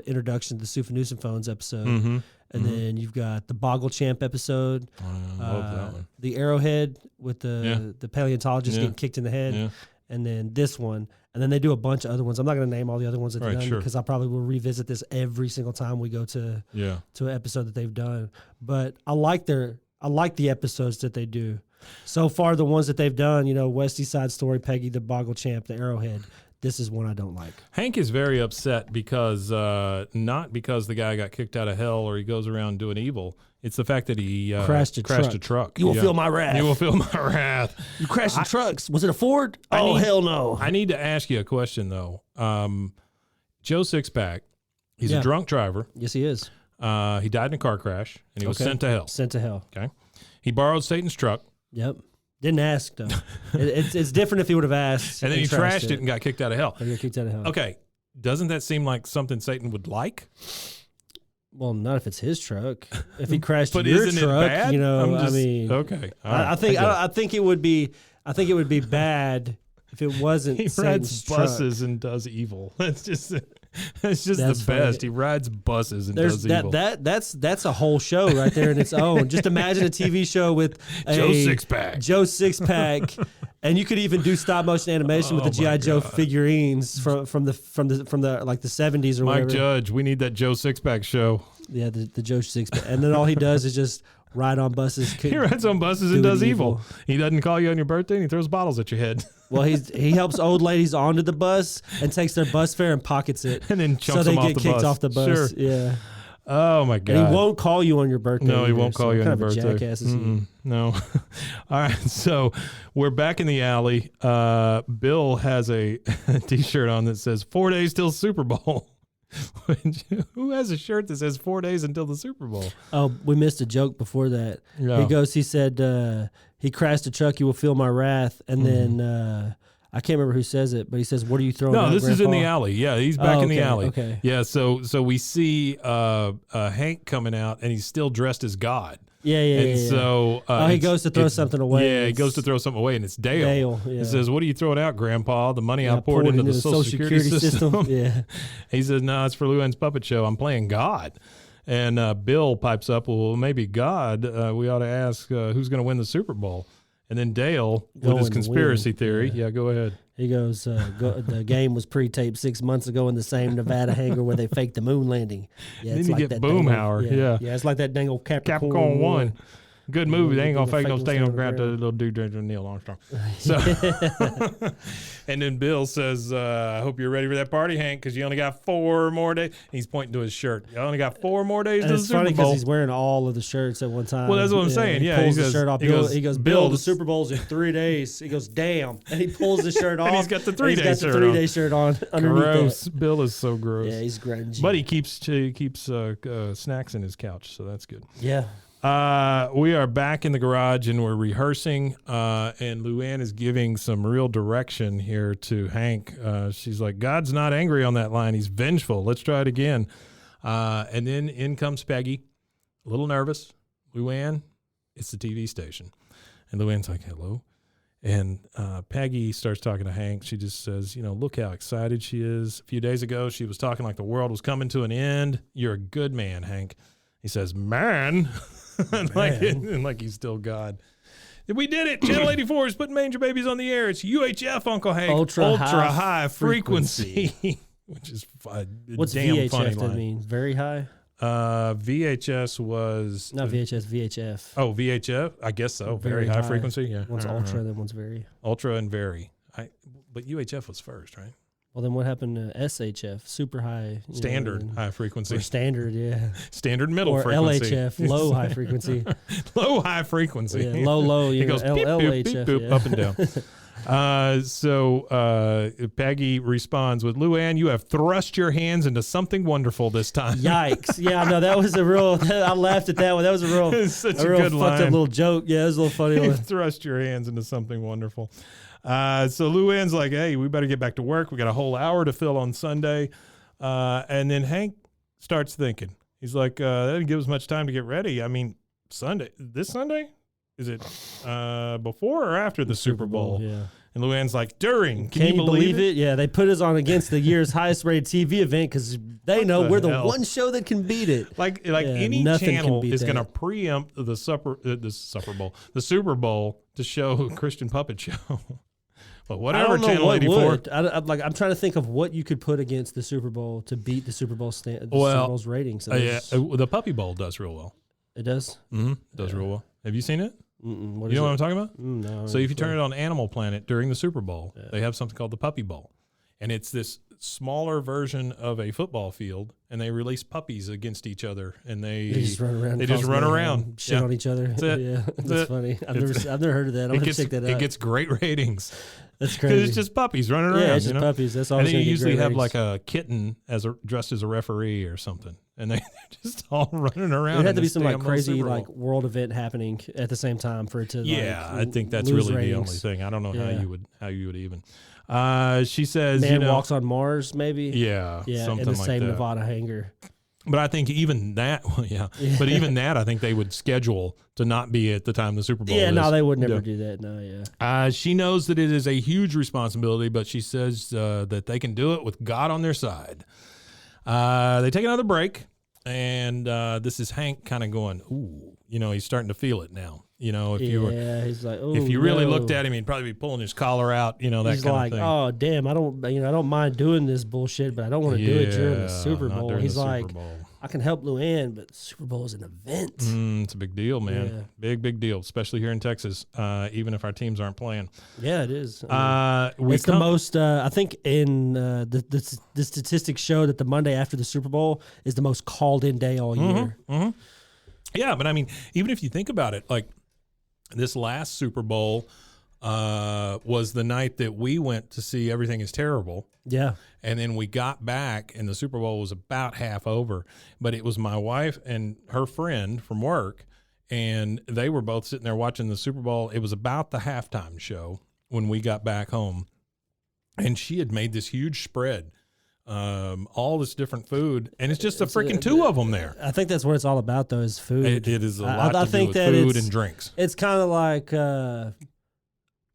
introduction to the Suffer Phones episode. Mm-hmm. And then you've got the Boggle Champ episode. I love that one. The Arrowhead with the paleontologist getting kicked in the head. Yeah. And then this one. And then they do a bunch of other ones. I'm not going to name all the other ones that they've done because I probably will revisit this every single time we go to an episode that they've done. But I like the episodes that they do. So far, the ones that they've done, Westy Side Story, Peggy the Boggle Champ, the Arrowhead. This is one I don't like. Hank is very upset because not because the guy got kicked out of hell or he goes around doing evil. It's the fact that he crashed a truck. You will feel my wrath. You will feel my wrath. You crashed the trucks. Was it a Ford? Hell no. I need to ask you a question, though. Joe Sixpack, he's a drunk driver. Yes, he is. He died in a car crash, and he was sent to hell. Sent to hell. Okay. He borrowed Satan's truck. Yep. Didn't ask, though. It's different if he would have asked. And then he trashed it and got kicked out of hell. He got kicked out of hell. Okay. doesn't that seem like something Satan would like? Well, not if it's his truck. If he crashed But your isn't it truck, bad? you know, I'm just- I mean, okay. All I right. think get it. I think it would be bad if it wasn't. He Satan's rides buses and does evil. That's just That's the best. funny. He rides buses and There's does evil. that's a whole show right there in its own. Just imagine a TV show with Joe a Sixpack. Joe Sixpack, and you could even do stop motion animation with the Oh, my GI Joe God. figurines from the like the 70s or Mike whatever. Judge, we need that Joe Sixpack show. Yeah, the Joe Sixpack, and then all he does is just ride on buses. He rides on buses and does evil. He doesn't call you on your birthday and he throws bottles at your head. Well, he helps old ladies onto the bus and takes their bus fare and pockets it, And then so chunks they them off get the kicked bus. off the bus. Sure. Yeah, Oh, my God. and he won't call you on your birthday. No, he either, won't so call you on what your kind of birthday. a jackass is he? Mm-mm. No. All right. So we're back in the alley. Bill has a T-shirt on that says 4 days till Super Bowl. Who has a shirt that says 4 days until the Super Bowl? Oh, we missed a joke before that. Yeah. He said, he crashed a truck, you will feel my wrath. And then I can't remember who says it, but he says, what are you throwing No, out, this is in the Grandpa?" alley. Yeah, he's back in the okay, alley. okay. Yeah, so we see Hank coming out, and he's still dressed as God. Yeah. And so he it's- goes to throw it's- something away. Yeah, he It's goes to throw something away, and it's Dale. Dale, yeah. He says, "What are you throwing out, Grandpa? The money I Yeah, poured into the Social Security system." Yeah. He says, "No, it's for Luann's puppet show. I'm playing God." And Bill pipes up, "Well, maybe God. We ought to ask who's going to win the Super Bowl." And then Dale, with his Going to conspiracy win. theory, Yeah. go ahead. He goes, the game was pre-taped 6 months ago in the same Nevada hangar where they faked the moon landing. Yeah, Then it's you like get that Boomhauer, dang old- yeah. Yeah, it's like that dang old Capricorn 1. Good movie. They ain't gonna fake no them stay stand on on the ground to the ground. little dude drinking Neil Armstrong. So, and then Bill says, "I hope you're ready for that party, Hank, because you only got 4 more days." He's pointing to his shirt. You only got 4 more days And to the it's funny Super because Bowl. he's wearing all of the shirts at one time. Well, that's what I'm saying. He Yeah, pulls he the goes- shirt off. he Bill, goes, he goes, "Bill, Bill, the this- Super Bowl's in 3 days. He goes, damn. And he pulls the shirt off. And he's got the and 3-day he's got shirt the 3-day shirt on underneath Gross. it. Bill is so gross. Yeah, he's grungy. But he keeps snacks in his couch, so that's good. Yeah. We are back in the garage and we're rehearsing, and Luann is giving some real direction here to Hank. She's like, God's not angry on that line. He's vengeful. Let's try it again. And then in comes Peggy, a little nervous. Luann, it's the TV station. And Luann's like, hello. And Peggy starts talking to Hank. She just says, look how excited she is. A few days ago, she was talking like the world was coming to an end. You're a good man, Hank. He says, man. like he's still God. We did it. Channel 84 is putting Manger Babies on the air. It's UHF, Uncle Hank. Ultra high frequency. Which is What's damn VHF funny that line. mean? Very high? VHS was... Not VHS, VHF. Oh, VHF? I guess so. Very high frequency? Yeah. One's ultra, then one's very. Ultra and very. But UHF was first, right? Well, then what happened to SHF? Super high. Standard high frequency. Or standard, yeah. Standard middle or frequency. LHF, low high frequency. Low high frequency. Yeah, low, It goes beep, beep, LHF, beep, boop, yeah. up and down. So Peggy responds with, Luann, you have thrust your hands into something wonderful this time. Yikes. Yeah, no, that was a real, I laughed at that one. That was a real, It's such a real good fucked line. up little joke. Yeah, it was a little funny one. Thrust your hands into something wonderful. So Luann's like, hey, we better get back to work. We got a whole hour to fill on Sunday. And then Hank starts thinking. He's like, that doesn't give us much time to get ready. I mean, this Sunday? Is it before or after the Super Bowl? Yeah. And Luann's like, during. Can you believe it? Yeah, they put us on against the year's highest rated TV event because they know the we're the hell? one show that can beat it. Like Yeah, any nothing can channel beat is going to that. preempt the Super Bowl to show a Christian puppet show. But I whatever, don't know Channel what 84. would. I'm trying to think of what you could put against the Super Bowl to beat the Super Bowl Super Bowl's ratings. So Yeah, the Puppy Bowl does real well. it does. Mm-hmm. Does real well. Have you seen it? What You is know it? what I'm talking about? No. So if you turn it on Animal Planet during the Super Bowl, they have something called the Puppy Bowl. And it's this smaller version of a football field, and they release puppies against each other, and they They just run around. They and just cause run mayhem, around. shit Yeah. on each other. That's it. Yeah, That's that's it. funny. I've It's- never heard of that. I'm gonna check that out. It gets great ratings. That's Because crazy. it's just puppies running around. Yeah, it's you just know? puppies. That's all. And it's then you gonna get usually great have ratings. like a kitten dressed as a referee or something, and they're just all running around. There'd have in to be this some damn like little crazy Super Bowl. like world event happening at the same time for it to. Yeah, like, I think that's lose really ratings. the only thing. I don't know Yeah. how you would even. She says, Man you know, walks on Mars. Mars, maybe. Yeah, Yeah, something in the like same that. Nevada hangar. But I think even that, but even that, I think they would schedule to not be at the time the Super Bowl Yeah, is. no, they would never do that. No, yeah. She knows that it is a huge responsibility, but she says that they can do it with God on their side. They take another break, and this is Hank kind of going, ooh, he's starting to feel it now. He's like, oh, if you really looked at him, he'd probably be pulling his collar out, that he's kind like, of thing. oh, damn, I don't mind doing this bullshit, but I don't want to do it during the Super not Bowl. during He's the like, Super Bowl. I can help Luann, but the Super Bowl is an event. It's a big deal, man. Yeah. Big deal, especially here in Texas, even if our teams aren't playing. Yeah, it is. It's the most, I think in the statistics show that the Monday after the Super Bowl is the most called in day all year. Mm-hmm. Yeah, but I mean, even if you think about it, like this last Super Bowl was the night that we went to see Everything is Terrible. Yeah. And then we got back, and the Super Bowl was about half over. But it was my wife and her friend from work, and they were both sitting there watching the Super Bowl. It was about the halftime show when we got back home. And she had made this huge spread, all this different food, and it's just a freaking two of them there. I think that's what it's all about, though, is food. It is a lot I to think do with that food and drinks. It's kind of like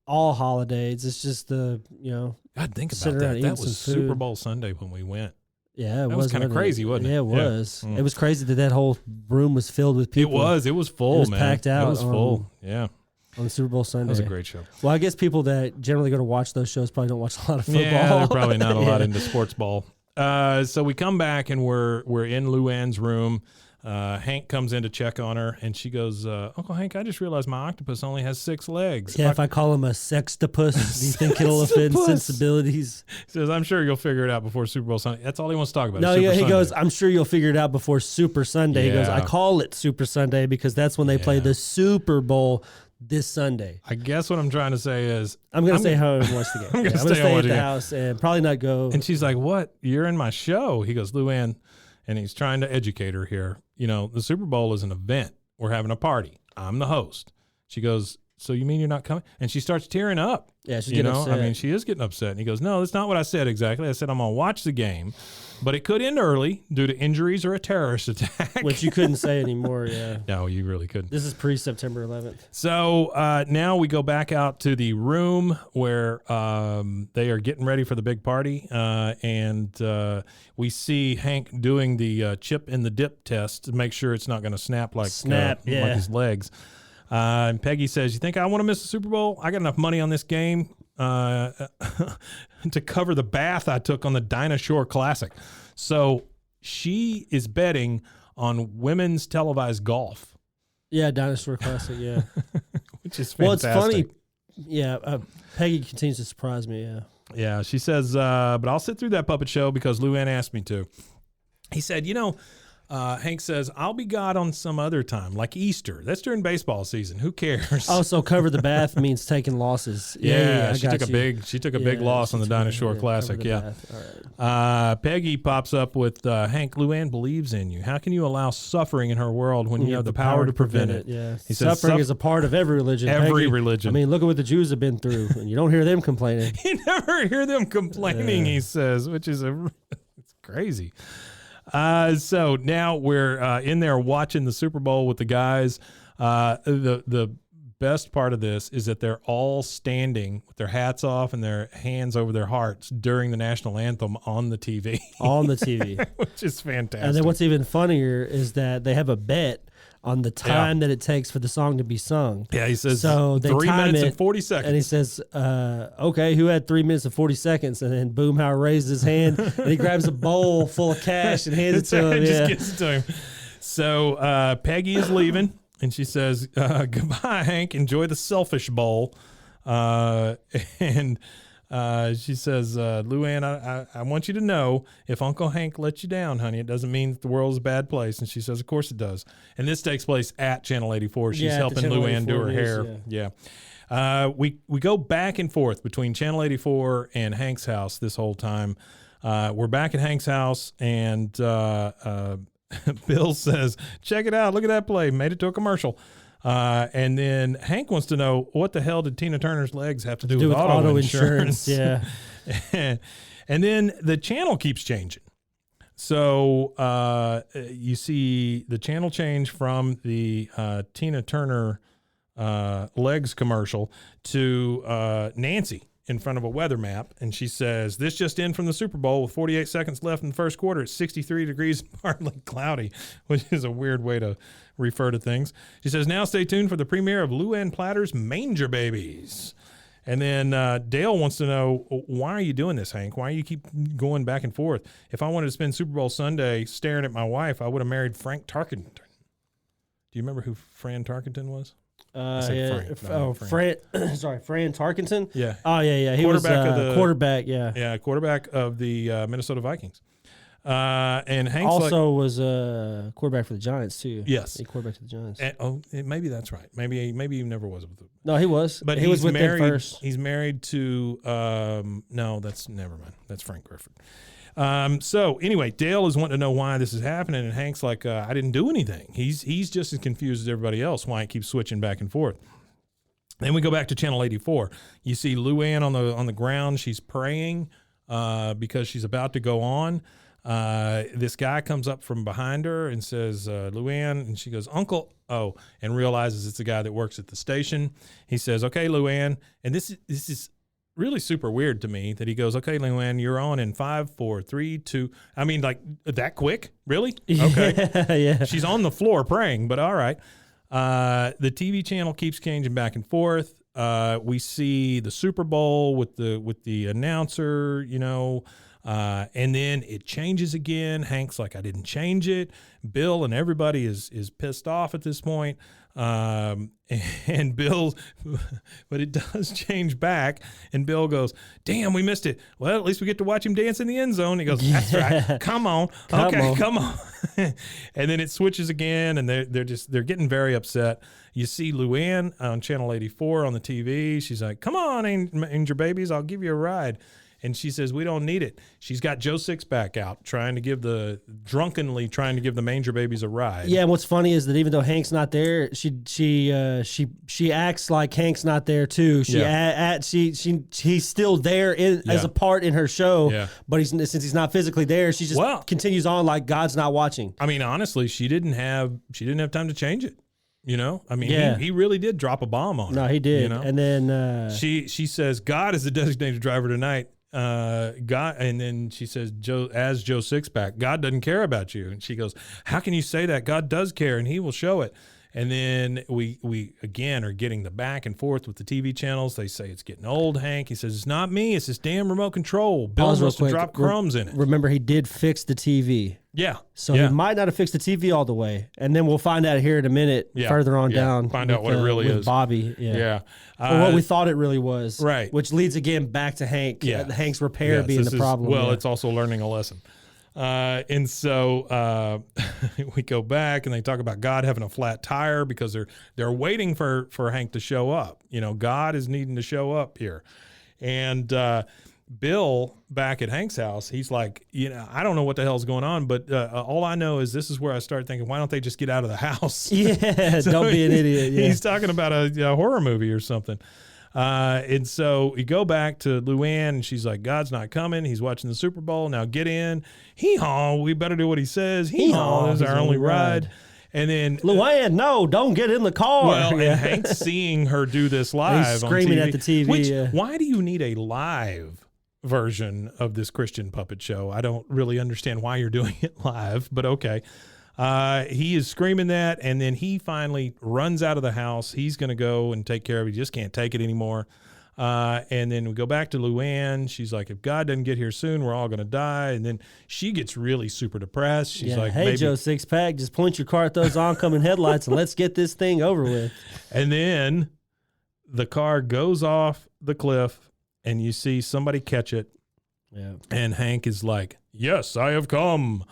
all holidays. It's just God, think sit about around that. eating That was some Super food. Bowl Sunday when we went. Yeah, That was kind of crazy, wasn't it? Yeah, it was. Yeah. It was crazy that whole room was filled with people. It was full, It was man. packed out It was full. Yeah. on Super Bowl Sunday. That was a great show. Well, I guess people that generally go to watch those shows probably don't watch a lot of football. Yeah, they're probably not a lot Yeah. into sports ball. So we come back and we're in Luann's room. Hank comes in to check on her, and she goes, Uncle Hank, I just realized my octopus only has 6 legs. Yeah, if I call him a sextopus, do you think it'll offend Sextopus. sensibilities? He says, I'm sure you'll figure it out before Super Bowl Sunday. That's all he wants to talk about. No, is Super he Sunday. goes, I'm sure you'll figure it out before Super Sunday. He goes, I Yeah. call it Super Sunday because that's when they play the Super Bowl this Sunday. I guess what I'm trying to say is I'm going to stay home and watch the game. I'm gonna I'm stay going to home and stay watch at the the game. house and probably not go. And she's like, what? You're in my show. He goes, Luann, and he's trying to educate her here. The Super Bowl is an event. We're having a party. I'm the host. She goes, so you mean you're not coming? And she starts tearing up. Yeah, she's getting upset. I mean, she is getting upset. And he goes, no, that's not what I said exactly. I said I'm going to watch the game, but it could end early due to injuries or a terrorist attack. Which you couldn't say anymore, yeah. No, you really couldn't. This is pre-September 11th. So now we go back out to the room where they are getting ready for the big party, and we see Hank doing the chip in the dip test to make sure it's not going to snap like his legs. And Peggy says, you think I want to miss the Super Bowl? I got enough money on this game to cover the bath I took on the Dinah Shore Classic. So she is betting on women's televised golf. Yeah, Dinosaur Classic, yeah. Which is fantastic. Well, it's funny. Yeah, Peggy continues to surprise me, yeah. Yeah, she says, but I'll sit through that puppet show because Luann asked me to. He said, Hank says, I'll be God on some other time, like Easter. That's during baseball season. Who cares? Oh, so cover the bath means taking losses. Yeah, I she got took you. a big loss on the Dinah Shore Classic. Yeah. Peggy pops up with Hank, Luann believes in you. How can you allow suffering in her world when you have the power to prevent it? Yeah. He says, Suffering is a part of every religion. Every Peggy. religion. I mean, look at what the Jews have been through, and you don't hear them complaining. You never hear them complaining, he says, which is it's crazy. So now we're in there watching the Super Bowl with the guys. The best part of this is that they're all standing with their hats off and their hands over their hearts during the national anthem on the TV. On the TV. Which is fantastic. And then what's even funnier is that they have a bet on the time that it takes for the song to be sung. Yeah, he says so they 3 time minutes it, and 40 seconds. And he says, okay, who had 3 minutes and 40 seconds? And then Boomhauer raises his hand and he grabs a bowl full of cash and hands it to him. Just gives it to him. So Peggy is leaving, and she says, goodbye, Hank. Enjoy the Selfish Bowl. And she says, Luann, I want you to know if Uncle Hank let you down, honey, it doesn't mean that the world's a bad place. And she says, of course it does. And this takes place at Channel 84. She's helping Luann do her hair. Yeah. We go back and forth between Channel 84 and Hank's house this whole time. We're back at Hank's house, and Bill says, check it out. Look at that play. Made it to a commercial. And then Hank wants to know, what the hell did Tina Turner's legs have to do with auto insurance? Yeah. And then the channel keeps changing. So you see the channel change from the Tina Turner legs commercial to Nancy in front of a weather map. And she says, this just in from the Super Bowl with 48 seconds left in the first quarter. It's 63 degrees and partly cloudy, which is a weird way to refer to things. She says, now stay tuned for the premiere of Luann Platter's Manger Babies. And then Dale wants to know, why are you doing this, Hank? Why do you keep going back and forth? If I wanted to spend Super Bowl Sunday staring at my wife, I would have married Frank Tarkenton. Do you remember who Fran Tarkenton was? Fran Tarkenton. Yeah. Oh yeah. He was quarterback. Yeah. Yeah, quarterback of the Minnesota Vikings. And Hank's also was a quarterback for the Giants too. Yes, he quarterback for the Giants. Maybe that's right. Maybe he never was with them. No, he was. But he was with married, them first. He's married to no, that's never mind. That's Frank Griffin. So anyway, Dale is wanting to know why this is happening, and Hank's like, I didn't do anything. He's just as confused as everybody else why it keeps switching back and forth. Then we go back to channel 84. You see Luann on the ground. She's praying because she's about to go on. This guy comes up from behind her and says, Luann, and she goes, Uncle, and realizes it's the guy that works at the station. He says, okay, Luann, and this is really super weird to me that he goes, okay, Luann, you're on in 5, 4, 3, 2. I mean, like that quick? Really? Okay. Yeah. She's on the floor praying, but all right. The TV channel keeps changing back and forth. We see the Super Bowl with the announcer, and then it changes again. Hank's like, I didn't change it. Bill and everybody is pissed off at this point. And Bill, but it does change back. And Bill goes, damn, we missed it. Well, at least we get to watch him dance in the end zone. He goes, that's right. Come on. Come on. And then it switches again, and they're getting very upset. You see Luann on channel 84 on the TV. She's like, come on, Manger Babies, I'll give you a ride. And she says, we don't need it. She's got Joe Sixpack out drunkenly trying to give the Manger Babies a ride. Yeah, and what's funny is that even though Hank's not there, she acts like Hank's not there too. He's still there as a part in her show. Yeah. But since he's not physically there, she just continues on like God's not watching. I mean, honestly, she didn't have time to change it. I mean, he really did drop a bomb on her. No, he did. And then she says, God is the designated driver tonight. God, and then she says, Joe Sixpack, God doesn't care about you. And she goes, how can you say that? God does care, and he will show it. And then we again are getting the back and forth with the TV channels. They say it's getting old, Hank. He says, it's not me. It's this damn remote control. Bill wants to drop crumbs in it. Remember, he did fix the TV. Yeah. So he might not have fixed the TV all the way. And then we'll find out here in a minute further on down. Find out what it really is. Bobby. Yeah. Or what we thought it really was. Right. Which leads again back to Hank. Yeah. Hank's repair being the problem. It's also learning a lesson. And so we go back and they talk about God having a flat tire because they're waiting for Hank to show up. God is needing to show up here. And Bill back at Hank's house, he's like, I don't know what the hell's going on, but all I know is this is where I start thinking, why don't they just get out of the house? Yeah, so don't be an idiot. Yeah. He's talking about a horror movie or something. And so you go back to Luann, and she's like, God's not coming. He's watching the Super Bowl. Now get in. Hee-haw. We better do what he says. Hee-haw. This is our only ride. And then Luann, no, don't get in the car. Well, and Hank's seeing her do this live. He's screaming on TV, at the TV. Why do you need a live version of this Christian puppet show? I don't really understand why you're doing it live, but okay. He is screaming that, and then he finally runs out of the house. He's going to go and take care of it. He just can't take it anymore. And then we go back to Luann. She's like, if God doesn't get here soon, we're all going to die. And then she gets really super depressed. She's like, hey, Joe Sixpack, just point your car at those oncoming headlights and let's get this thing over with. And then the car goes off the cliff, and you see somebody catch it. Yeah. And Hank is like, yes, I have come.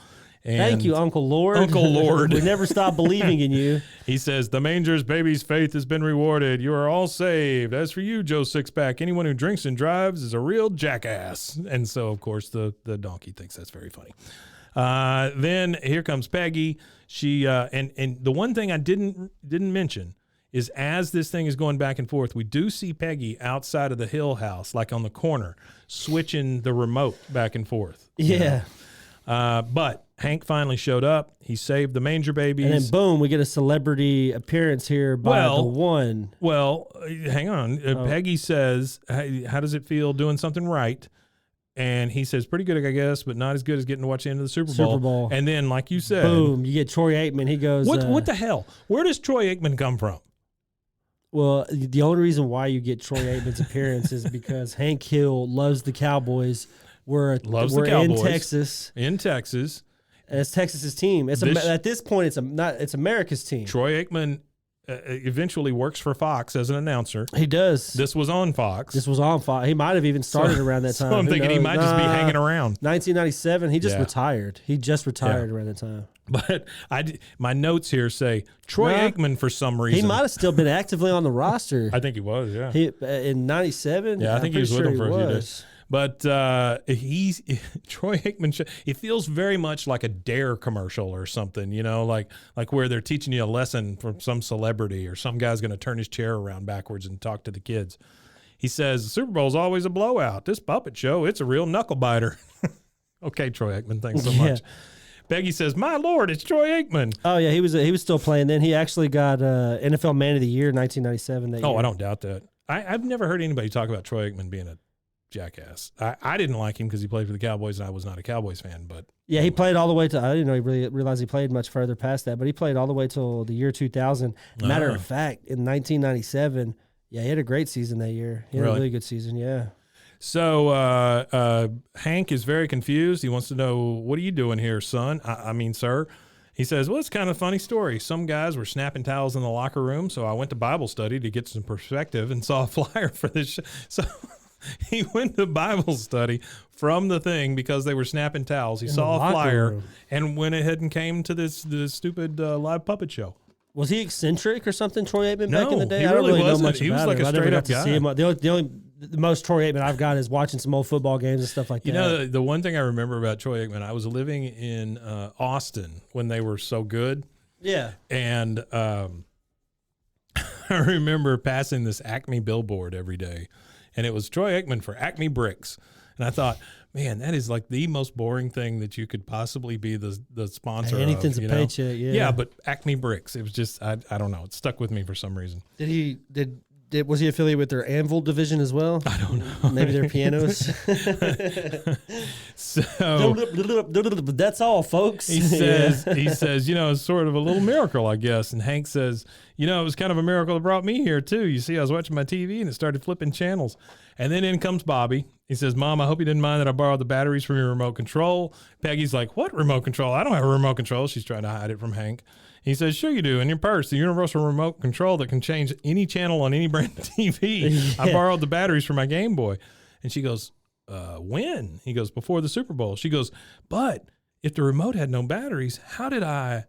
And thank you, Uncle Lord. Uncle Lord. We never stop believing in you. He says, the Manger's baby's faith has been rewarded. You are all saved. As for you, Joe Sixpack, anyone who drinks and drives is a real jackass. And so, of course, the donkey thinks that's very funny. Then here comes Peggy. She and the one thing I didn't mention is as this thing is going back and forth, we do see Peggy outside of the Hill house, like on the corner, switching the remote back and forth. Yeah. But Hank finally showed up. He saved the Manger babies. And then boom, we get a celebrity appearance here by the one. Well, hang on. Peggy says, hey, how does it feel doing something right? And he says, pretty good, I guess, but not as good as getting to watch the end of the Super Bowl. And then, like you said, boom, you get Troy Aikman. He goes, what the hell? Where does Troy Aikman come from? Well, the only reason why you get Troy Aikman's appearance is because Hank Hill loves the Cowboys. We're in Texas. In Texas. And it's Texas's team. At this point, it's America's team. Troy Aikman eventually works for Fox as an announcer. He does. This was on Fox. He might have even started around that time. So I'm thinking he might just be hanging around. 1997, he just retired. He just retired around that time. But my notes here say Troy Aikman for some reason. He might have still been actively on the roster. I think he was, yeah. In 97? Yeah, I think he was with him for a few days. But Troy Aikman, it feels very much like a Dare commercial or something, like where they're teaching you a lesson from some celebrity or some guy's going to turn his chair around backwards and talk to the kids. He says, the Super Bowl's always a blowout. This puppet show, it's a real knuckle biter. Okay, Troy Aikman, thanks so much. Peggy says, my Lord, it's Troy Aikman. Oh, yeah, he was still playing then. He actually got NFL Man of the Year in 1997 that year. I don't doubt that. I've never heard anybody talk about Troy Aikman being a jackass. I didn't like him because he played for the Cowboys, and I was not a Cowboys fan. But yeah, he played all the way to. I didn't know he really realized he played much further past that, but he played all the way till the year 2000. Matter of fact, in 1997, he had a great season that year. He had a really good season. Yeah. So Hank is very confused. He wants to know, what are you doing here, son? I mean, sir. He says, well, it's kind of a funny story. Some guys were snapping towels in the locker room, so I went to Bible study to get some perspective and saw a flyer for this show. So he went to Bible study from the thing because they were snapping towels. He saw a flyer and went ahead and came to this stupid live puppet show. Was he eccentric or something, Troy Aikman, No, back in the day? he I don't really know wasn't. much He about was like him. a I never straight got up to see him. The most Troy Aikman I've got is watching some old football games and stuff like that. The one thing I remember about Troy Aikman, I was living in Austin when they were so good. Yeah. And I remember passing this Acme billboard every day, and it was Troy Aikman for Acme Bricks. And I thought, man, that is like the most boring thing that you could possibly be the sponsor anything's of. a paycheck, yeah. Yeah, but Acme Bricks, it was just, I don't know. It stuck with me for some reason. Was he affiliated with their Anvil division as well? I don't know. Maybe their pianos. So that's all, folks. he says, it's sort of a little miracle, I guess. And Hank says, it was kind of a miracle that brought me here too. You see, I was watching my TV and it started flipping channels. And then in comes Bobby. He says, Mom, I hope you didn't mind that I borrowed the batteries from your remote control. Peggy's like, what remote control? I don't have a remote control. She's trying to hide it from Hank. He says, sure you do. In your purse, the universal remote control that can change any channel on any brand of TV. Yeah. I borrowed the batteries for my Game Boy. And she goes, when? He goes, before the Super Bowl. She goes, but if the remote had no batteries, how did I?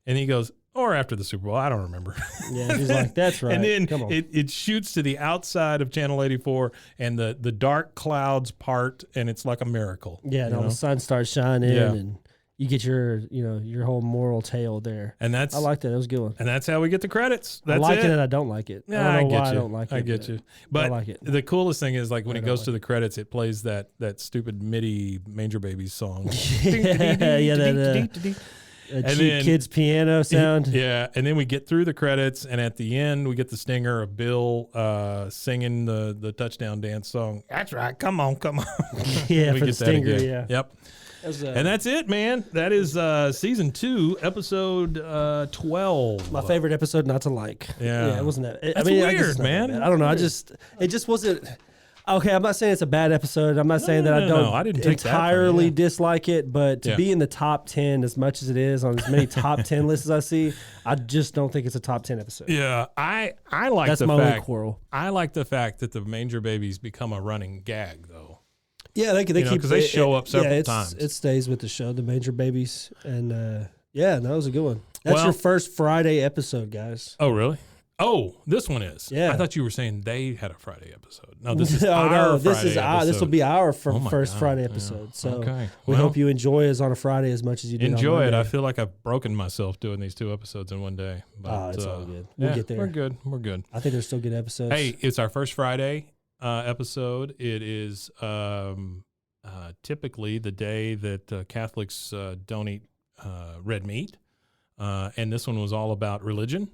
And he goes, or after the Super Bowl. I don't remember. Yeah, she's like, that's right. And then it shoots to the outside of Channel 84 and the dark clouds part, and it's like a miracle. Yeah, and all the sun starts shining and you get your whole moral tale there. And I like that. That was a good one. And that's how we get the credits. That's I like it and I don't like it. Yeah, I don't know why you. I don't like it. I get you. But I like it. The coolest thing is like when it goes to the credits, it plays that stupid MIDI Manger Babies song. A cheap kid's piano sound. Yeah, and then we get through the credits, and at the end, we get the stinger of Bill singing the touchdown dance song. That's right. Come on. Yeah, for the stinger, yeah. Yep. And that's it, man. That is season 2, episode 12. My favorite episode not to like. Yeah. It wasn't that. That's weird, man. I don't know. It just wasn't. Okay, I'm not saying it's a bad episode. I'm not saying that I don't I didn't take entirely dislike it, but to be in the top 10 as much as it is on as many top 10 lists as I see, I just don't think it's a top 10 episode. Yeah, I like That's the my fact. only quarrel. I like the fact that the Manger Babies become a running gag, though. Yeah, they keep because they show up several times. It stays with the show, the Manger Babies, and that was a good one. That's your first Friday episode, guys. Oh, really? Oh, this one is. Yeah. I thought you were saying they had a Friday episode. No, this is Oh, our no, this Friday is episode. this will be our Oh my first God, Friday yeah. episode. So Okay. we Well, hope you enjoy us on a Friday as much as you did enjoy on it. Monday. I feel like I've broken myself doing these 2 episodes in one day. But, It's all good. We'll get there. We're good. We're good. I think there's still good episodes. Hey, it's our first Friday episode. It is typically the day that Catholics don't eat red meat. And this one was all about religion.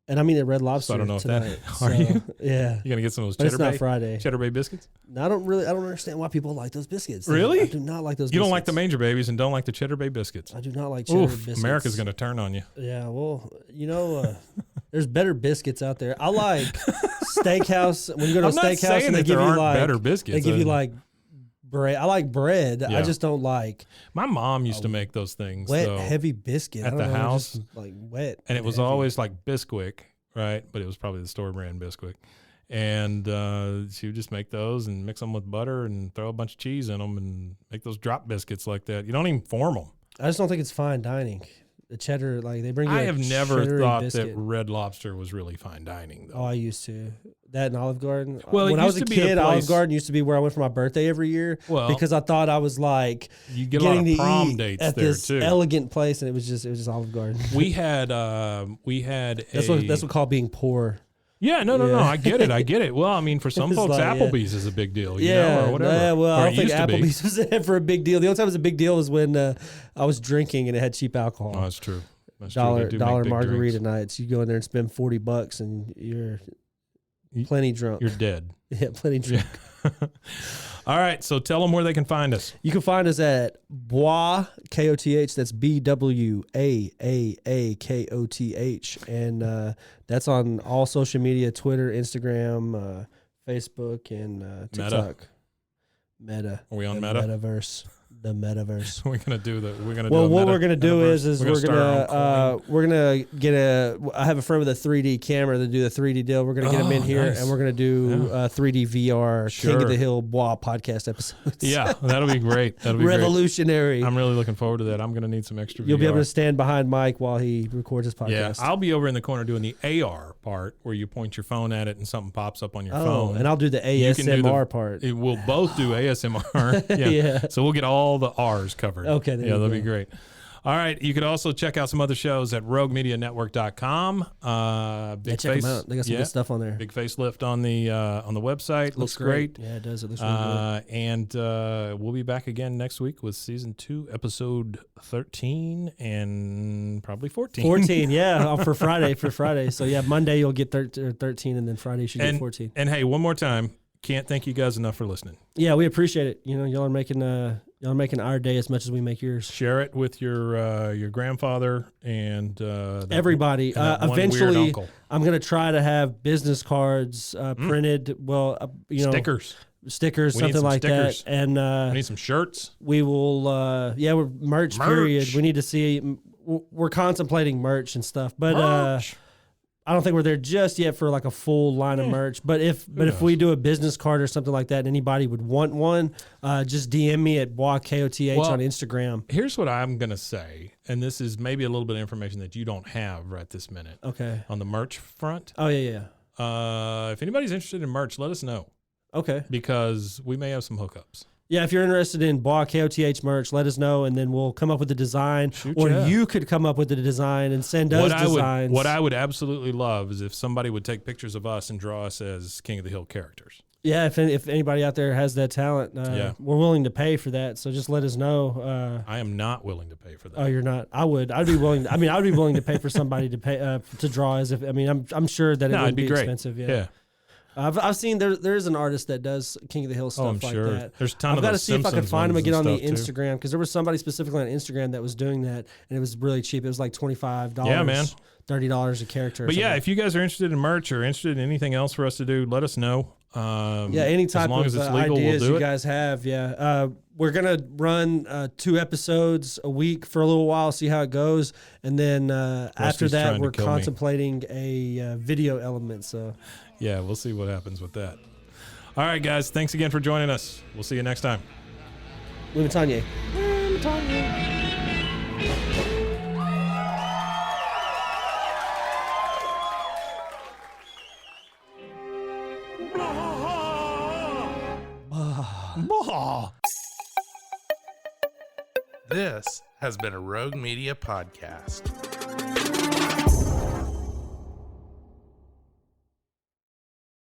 And I'm eating Red Lobster So I don't know if that- tonight. are you? Yeah. You're going to get some of those But it's Cheddar not Bay, Friday. Cheddar Bay biscuits? I don't understand why people like those biscuits. Really? I do not like those biscuits. You don't like the Manger Babies and don't like the Cheddar Bay biscuits. I do not like cheddar Oof, biscuits. America's going to turn on you. Yeah, well, there's better biscuits out there. I like Steakhouse. When you go to I'm a not steakhouse saying and they that give there you aren't like better biscuits. They give you like bread. I like bread. Yeah. I just don't like My mom used to make those things. wet, though, heavy biscuit. at I don't the know, house. just, like wet. and it was heavy. always like Bisquick, right? But it was probably the store brand Bisquick. And she would just make those and mix them with butter and throw a bunch of cheese in them and make those drop biscuits like that. You don't even form them. I just don't think it's fine dining. The cheddar, like they bring you. I a have never cheddar thought biscuit. that Red Lobster was really fine dining, though. Oh, I used to. That in Olive Garden. Well, it when I was used a to be a kid, Olive place- Garden used to be where I went for my birthday every year. Well, because I thought I was like you get a lot getting of to prom eat dates at there this too. elegant place, and it was just Olive Garden. we had That's what called being poor. Yeah, no, Yeah. I get it. Well, I mean, for some It's folks, like, Applebee's is a big deal, you Yeah, know, or whatever. well, Or I it don't think used to be. Applebee's was ever a big deal. The only time it was a big deal was when I was drinking and it had cheap alcohol. Oh, that's true. That's true. dollar They do make big margarita drinks. nights. You go in there and spend $40 and you're plenty drunk. You're dead. Yeah, plenty drunk. All right, so tell them where they can find us. You can find us at Bois KOTH. That's BWAAAKOTH, and that's on all social media: Twitter, Instagram, Facebook, and TikTok. Meta. Are we on The Meta? Metaverse. The metaverse. We're gonna do Well, what we're gonna do is We're gonna get I have a friend with a 3D camera to do the 3D deal. We're gonna get him in here, nice. and we're gonna do 3D VR King Sure. of the Hill Bois podcast episodes. Yeah, that'll be great. That'll be Revolutionary. great. I'm really looking forward to that. I'm gonna need some extra. You'll be able VR. to stand behind Mike while he records his podcast. Yeah, I'll be over in the corner doing the AR part where you point your phone at it and something pops up on your phone. and I'll do the You can do ASMR part. We'll both do ASMR. Yeah. Yeah. So we'll get all the R's covered. Okay, there Yeah, you that'll go. be great. All right. You could also check out some other shows at roguemedianetwork.com. Big Check face. them out. They got some good stuff on there. Big facelift on the website. Looks great. Yeah, it does. It looks really good. And we'll be back again next week with season 2, episode 13 and probably 14. 14, yeah, for Friday. So yeah, Monday you'll get 13, and then Friday you should get 14. And hey, one more time, can't thank you guys enough for listening. Yeah, we appreciate it. You know, y'all are making our day as much as we make yours. Share it with your grandfather and Everybody. that one weird Eventually, uncle. I'm gonna try to have business cards printed. Well, Stickers. stickers, We need something some like stickers. that, and We need some shirts. we will. We're merch. Period. We need to see. We're contemplating merch and stuff, but Merch. I don't think we're there just yet for like a full line of merch. But if we do a business card or something like that, and anybody would want one, just DM me at BoisKOTH Well, on Instagram. Here's what I'm going to say, and this is maybe a little bit of information that you don't have right this minute. Okay. On the merch front, Oh yeah. if anybody's interested in merch, let us know Okay. because we may have some hookups. Yeah, if you're interested in KOTH merch, let us know, and then we'll come up with a design. Shoot, or yeah. you could come up with a design and send us designs. What I would absolutely love is if somebody would take pictures of us and draw us as King of the Hill characters. Yeah, if anybody out there has that talent, we're willing to pay for that. So just let us know. I am not willing to pay for that. Oh, you're not. I would. I'd be willing. I'd be willing to pay for somebody to pay to draw. I'm sure that it No, would it'd be great. expensive. Yeah. Yeah. I've seen there is an artist that does King of the Hill stuff I'm like sure. that. There's a ton I've of got to those see if I can Simpsons find him and get on the ones and stuff, too. Instagram because there was somebody specifically on Instagram that was doing that and it was really cheap. It was like $25. Yeah, man. $30 a character. But yeah, if you guys are interested in merch or interested in anything else for us to do, let us know. Any type as long of as it's legal, ideas we'll do you it. guys have, we're gonna run 2 episodes a week for a little while, see how it goes, and then after Rusty's that, trying to we're kill me. contemplating a video element. So Yeah, we'll see what happens with that. All right, guys. Thanks again for joining us. We'll see you next time. Limitanye. This has been a Rogue Media podcast.